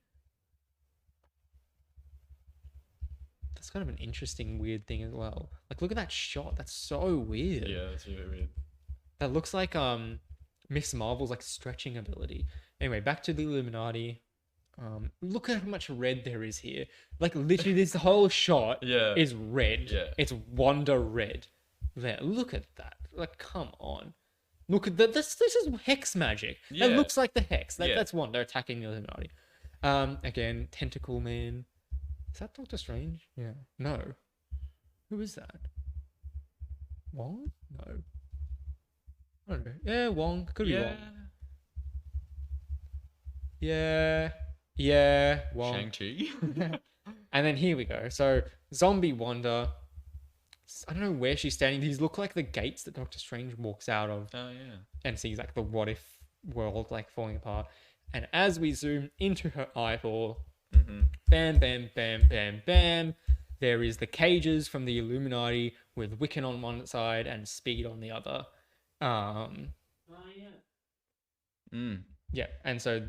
That's kind of an interesting, weird thing as well. Like, look at that shot. That's so weird. Yeah, that's really weird. That looks like Miss Marvel's like stretching ability. Anyway, back to the Illuminati. Look at how much red there is here. Like literally, this whole shot is red. Yeah. It's Wanda red. There, look at that. Like, come on. Look at that. This is hex magic. Yeah. That looks like the hex. That's Wanda attacking the Illuminati. Again, Tentacle Man. Is that Doctor Strange? Yeah. No. Who is that? Wong? No. I don't know. Yeah, Wong. Could be Wong. Yeah, Wong. Shang-Chi. And then here we go. So, Zombie Wanda. I don't know where she's standing. These look like the gates that Doctor Strange walks out of. Oh, yeah. And sees like the what if world like falling apart. And as we zoom into her eyeball, bam, bam, bam, bam, bam. There is the cages from the Illuminati with Wiccan on one side and Speed on the other. Yeah, and so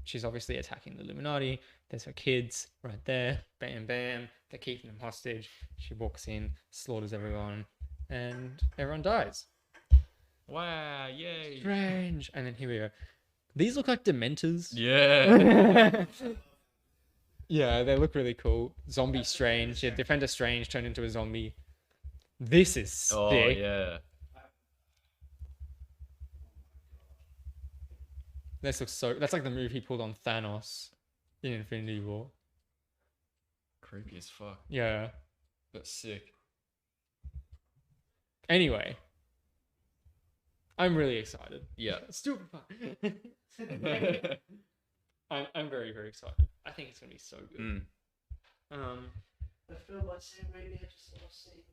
she's obviously attacking the Illuminati. There's her kids right there. Bam, bam. They're keeping them hostage. She walks in, slaughters everyone, and everyone dies. Wow, yay. Strange. And then here we go. These look like Dementors. Yeah. Yeah, they look really cool. Zombie Strange. Yeah, Defender Strange turned into a zombie. This is sick. Oh yeah. This looks so... That's like the move he pulled on Thanos in Infinity War. Creepy as fuck. Yeah. That's sick. Anyway. I'm really excited. Yeah. Stupid fuck. I'm very, very excited. I think it's gonna be so good. I feel like Sam Raimi had just lost seeing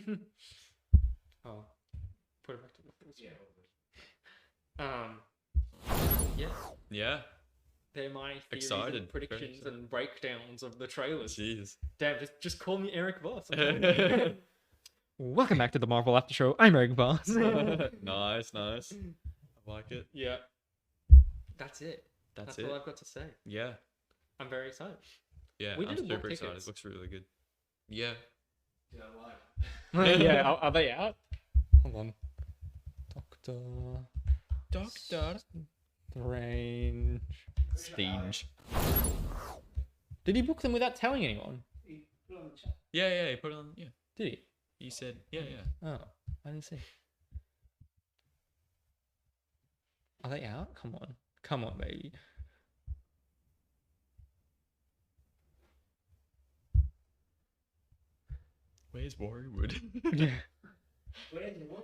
that. Oh. Put it back to the first Yeah. Yeah. Yeah. They're my theories Excited. and predictions and breakdowns of the trailers. Jeez. Damn, just call me Eric Voss. Welcome back to the Marvel Aftershow. I'm Eric Voss. Nice. I like it. Yeah. That's it. That's it. all I've got to say. Yeah. I'm very excited. Yeah, We I'm didn't book super excited. tickets. It looks really good. Yeah. Yeah, I like. Yeah, are they out? Hold on. Doctor Strange. Stinge. Did he book them without telling anyone? He put it on the chat. Yeah, he put it on. Yeah. Did he? He said, yeah. Oh, I didn't see. Are they out? Come on, baby. Where's Warriorwood? Yeah. Where's the one?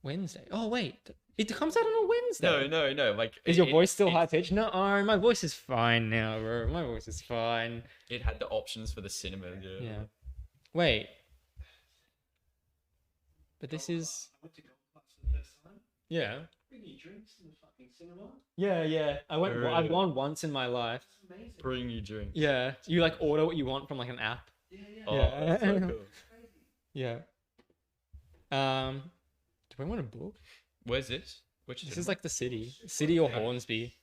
Wednesday. Oh wait, it comes out on a Wednesday. No. Like, Is your voice still high pitched? No, my voice is fine now, bro. My voice is fine. It had the options for the cinema. Yeah. Wait. But this is. I went to golf class for the first time. Yeah. Bring you drinks in the fucking cinema. Yeah. I've gone once in my life. It's amazing. Bring you drinks. Yeah. You like order what you want from like an app. Yeah. Oh, Yeah. that's so cool. Crazy. Yeah. Do I want to book? Where's this? Which This cinema? is like the city or Hornsby.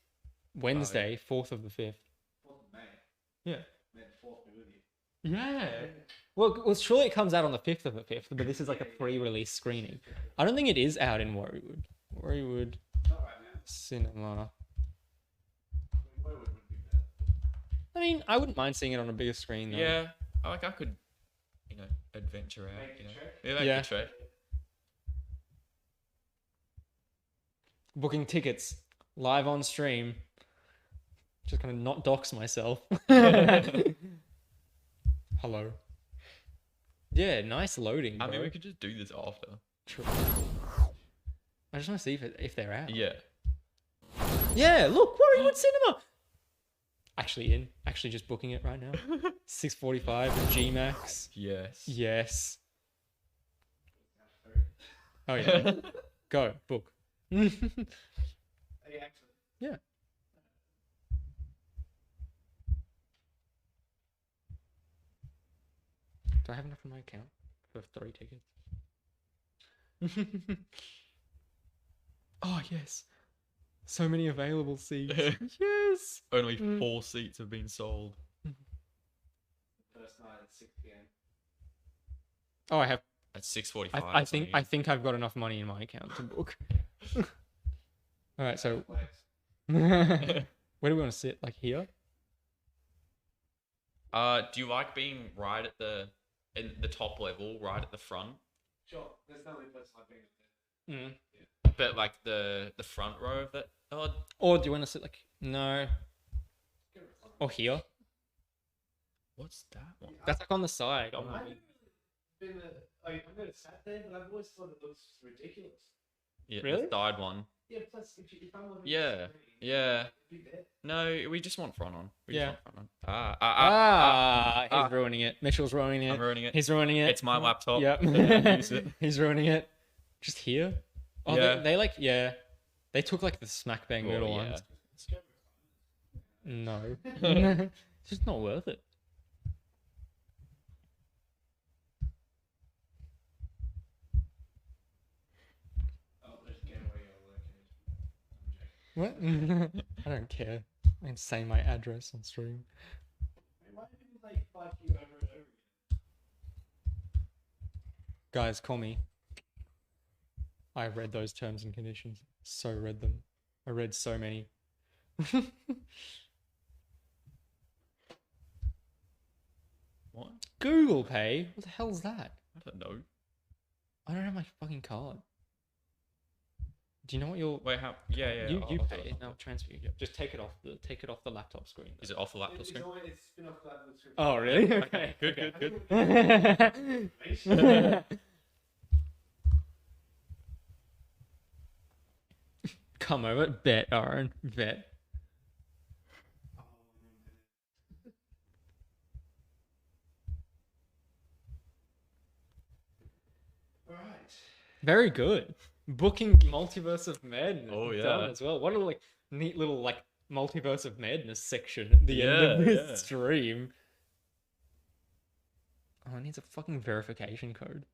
Wednesday, 4th of the 5th. 4th of May. Yeah. May the 4th be with you. Yeah. Well, surely it comes out on the 5th of the 5th, but this is like a pre-release screening. I don't think it is out in Warriorwood. Warriorwood Not right now. Cinema. Where would be better? I mean, I wouldn't mind seeing it on a bigger screen though. Yeah. I could, adventure out. Make the trek? Yeah, make Yeah. the trek. Booking tickets live on stream. Just gonna not dox myself. Hello. Yeah, nice loading. I mean, bro. we could just do this after. True. I just want to see if they're out. Yeah. Yeah, look, Warriorwood Cinema. Actually just booking it right now. 6:45 Gmax. Yes. Yes. Oh yeah. Go book. Hey, actually. Yeah. Do I have enough in my account for 3 tickets? Oh yes. So many available seats. Yes. Only 4 seats have been sold. First night at 6 p.m. Oh, I have. At 6:45. I think I've got enough money in my account to book. All right, so where do we want to sit? Like here? Do you like being right at in the top level, right at the front? Sure. There's no only place like being up there. But like the front row of that. Oh, Or do you want to sit like no? Or here? what's that one? That's like on the side. I've never been I've never sat there, but I've always thought it looks ridiculous. Yeah, Really? the side one. Yeah, plus if I'm looking Yeah, at the screen, yeah. it'd be there. No, we just want front on. We Yeah. just want front on. He's ruining it. Mitchell's ruining it. I'm ruining it. He's ruining it. It's my laptop. Yep. Use it. He's ruining it. Just here. Oh, Yeah. they like They took like the smack bang middle Oh, yeah. ones. No. It's just not worth it. Oh, there's a getaway or working. What? I don't care. I can say my address on stream. Why do people like fight you over and over again? Guys, call me. I read those terms and conditions. So read them. I read so many. What? Google Pay? What the hell's that? I don't know. I don't have my fucking card. Do you know what your... Wait, how? Yeah. You I'll pay it. I'll transfer you. Just take it off the laptop screen. Is it off the laptop screen? It's been off the laptop screen. Oh, really? Okay. Good. Come over. Bet, Aaron. Bet. All right. Very good. Booking Multiverse of Madness. Oh, yeah. Done as well. What a neat little Multiverse of Madness section at the end of this stream. Oh, it needs a fucking verification code.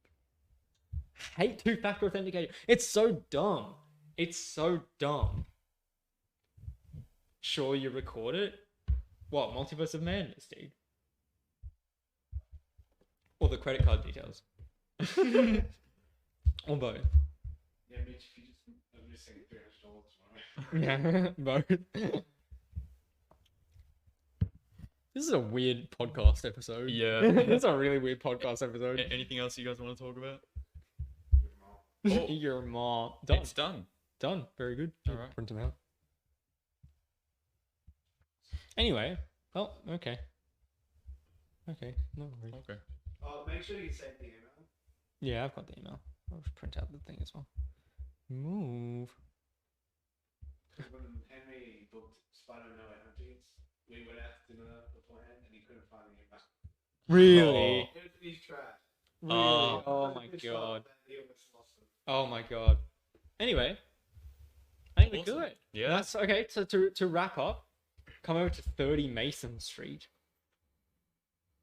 Hate two-factor authentication. It's so dumb. It's so dumb. Sure, you record it? What, Multiverse of Madness, dude? Or the credit card details. Or both. Yeah, Mitch, if you just... I'm just saying $300 tomorrow. Yeah, both. This is a weird podcast episode. Yeah. This is a really weird podcast episode. Anything else you guys want to talk about? Oh. Your mom. Done. It's done. Done. Very good. All right. Print them out. Anyway. Oh, okay. Okay. No worries. Okay. Oh, make sure you save the email. Yeah, I've got the email. I'll just print out the thing as well. Move. Because when Henry booked Spider-Man No Way Home tickets, we went out to dinner beforehand and he couldn't find the email. Really? It was in his trash. Really? Oh. Oh my god. He almost lost it. Oh my god. Anyway. I think Awesome. we're good. Yeah. That's okay. So to wrap up, come over to 30 Mason Street.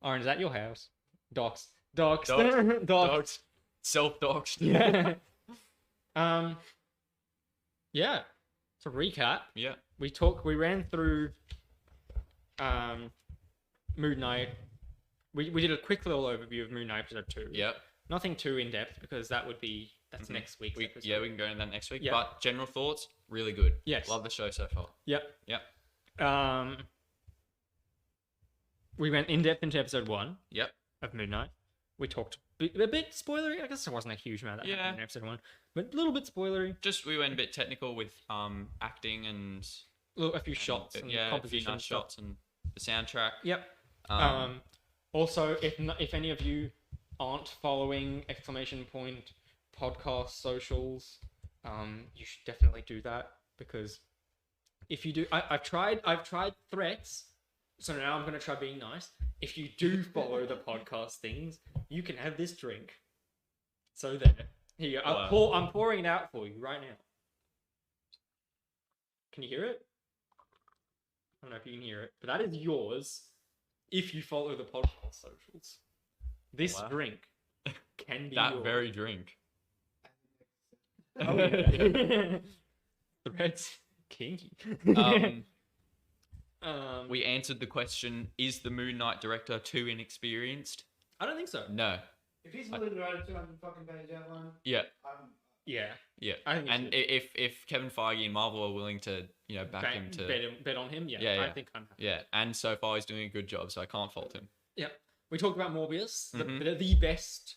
Orange, is that your house? Docs. Docs. Doxed. Docs. Self-doxed. Yeah. Yeah. To recap, Yeah. we ran through Moon Knight. We did a quick little overview of Moon Knight episode 2. Yep. Nothing too in depth because that's next week's episode. Yeah, we can go into that next week. Yeah. But general thoughts, really good. Yes. Love the show so far. Yep. Yep. We went in depth into episode 1 Yep. of Moon Knight. We talked a bit spoilery. I guess there wasn't a huge amount that happened in episode 1, but a little bit spoilery. Just we went a bit technical with acting and A few shots and a few composition nice stuff. shots and the soundtrack. Yep. Also, if any of you aren't following !podcast socials, you should definitely do that, because if you do, I've tried threats, so now I'm gonna try being nice. If you do follow the podcast things, you can have this drink. So there, here you go. Wow. I'm pouring it out for you right now. Can you hear it? I don't know if you can hear it, but that is yours if you follow the podcast socials. This Wow. drink can be That yours. very drink. Oh, yeah. Threads kinky. We answered the question: is the Moon Knight director too inexperienced? I don't think so. No. If he's willing to write a 200 fucking page outline, Yeah. Yeah. Yeah. I think And if Kevin Feige and Marvel are willing to back him to bet on him, yeah. Yeah, I yeah. think I'm happy. yeah, and so far he's doing a good job, so I can't fault him. Yep. We talked about Morbius, Mhm. the best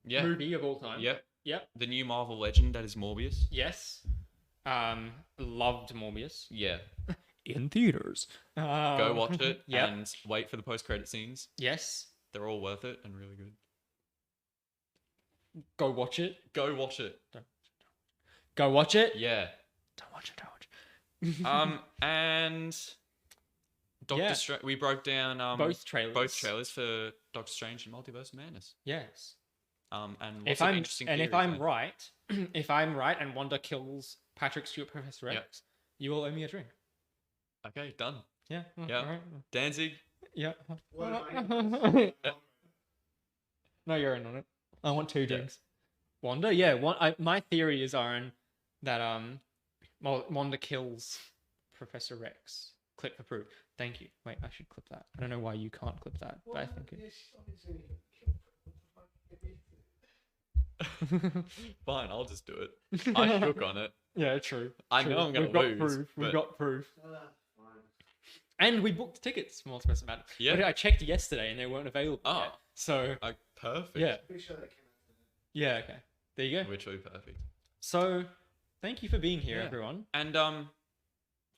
Yeah. movie of all time. Yep. Yep. The new Marvel legend that is Morbius. Yes. Loved Morbius. Yeah. In theaters. Go watch it Yep. and wait for the post-credit scenes. Yes. They're all worth it and really good. Go watch it. Go watch it. Go watch it. Yeah. Don't watch it. Don't watch it. And Yeah. we broke down Both trailers. both trailers for Doctor Strange and Multiverse of Madness. Yes. And If lots of I'm interesting and if theories I'm there. right, if I'm right and Wanda kills Patrick Stewart, Professor Yep. X, you will owe me a drink. Okay, done. Yeah. Yeah. All right. Danzig. Yeah. what am I? No, you're in on it. I want 2 Yeah. drinks. Wanda, yeah. My theory is, Aaron, that Wanda kills Professor X. Clip for proof. Thank you. Wait, I should clip that. I don't know why you can't clip that, but I think Yeah, she's obviously gonna get killed. What the fuck? Fine, I'll just do it. I shook on it. Yeah, true. I true. know I'm gonna We've got lose, proof. We've but- got proof. Fine. And we booked tickets for Multiverse of Madness. Yeah. But I checked yesterday and they weren't available yet. So... perfect. Yeah. Pretty sure that came out today. Yeah, okay. There you go. Which will be perfect. So, thank you for being here, everyone. And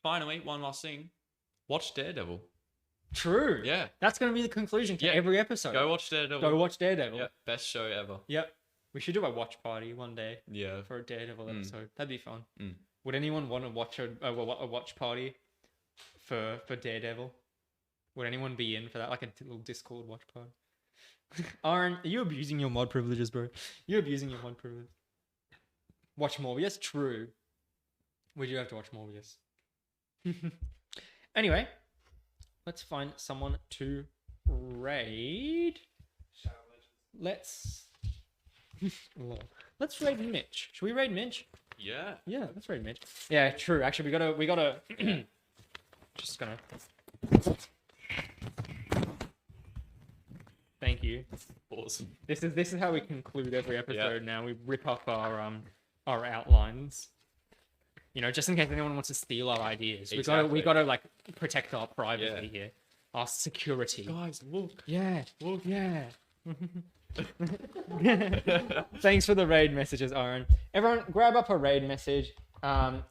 finally, one last thing. Watch Daredevil. True. Yeah. That's going to be the conclusion to every episode. Go watch Daredevil. Go watch Daredevil. Yeah. Best show ever. Yep. We should do a watch party one day. Yeah. For a Daredevil episode. That'd be fun. Mm. Would anyone want to watch a watch party for Daredevil? Would anyone be in for that? Like a little Discord watch party? Aaron, are you abusing your mod privileges, bro? You're abusing your mod privilege. Watch Morbius? True. We do have to watch Morbius. Anyway, let's find someone to raid. Let's raid Mitch. Should we raid Mitch? Yeah. Yeah, let's raid Mitch. Yeah, true. Actually, we gotta just gonna thank you. Awesome. This is how we conclude every episode now. We rip up our outlines. You know, just in case anyone wants to steal our ideas. Exactly. We gotta like protect our privacy here. Our security. Guys, look. Yeah. Look, yeah. Thanks for the raid messages, Aaron. Everyone grab up a raid message.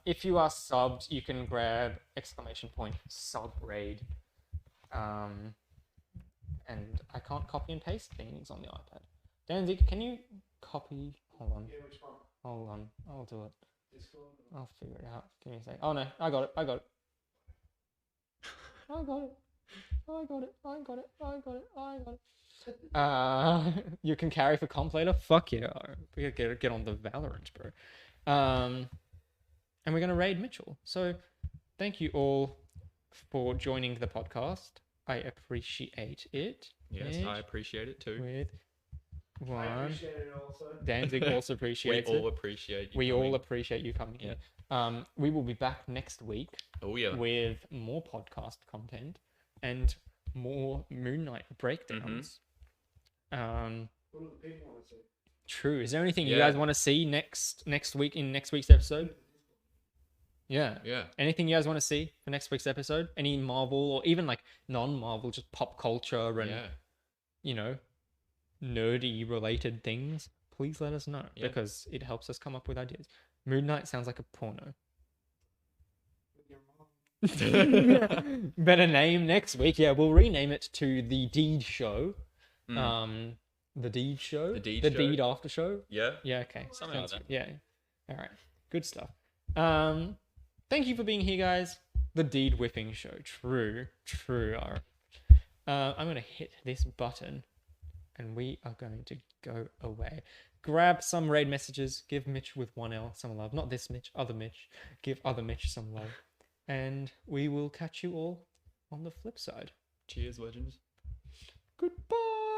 If you are subbed, you can grab !sub raid. And I can't copy and paste things on the iPad. Danzig, can you copy? Hold on. Yeah, which one? Hold on. I'll do it. Discord? I'll figure it out. Give me a sec. Oh no, I got it. I got it. You can carry for comp later? Fuck yeah. We gotta get on the Valorant, bro. And we're gonna raid Mitchell. So thank you all for joining the podcast. I appreciate it. Yes, I appreciate it too. With one. I appreciate it also. Danzig also appreciates it. We all appreciate you. We all appreciate you coming here. We will be back next week. Oh yeah. With more podcast content and more Moon Knight breakdowns. What do the people want to see? True. Is there anything you guys want to see next week in next week's episode? Yeah. Yeah. Anything you guys want to see for next week's episode? Any Marvel or even like non-Marvel, just pop culture and you know, nerdy related things? Please let us know because it helps us come up with ideas. Moon Knight sounds like a porno. Better name next week. Yeah, we'll rename it to the Deed Show. The Deed Show. The Deed After Show. Yeah. Yeah. Okay. Something like that. Yeah. All right. Good stuff. Thank you for being here, guys. The Deed Whipping Show. True. I'm gonna hit this button, and we are going to go away. Grab some raid messages. Give Mitch with 1L some love. Not this Mitch. Other Mitch. Give other Mitch some love. And we will catch you all on the flip side. Cheers, legends. Goodbye.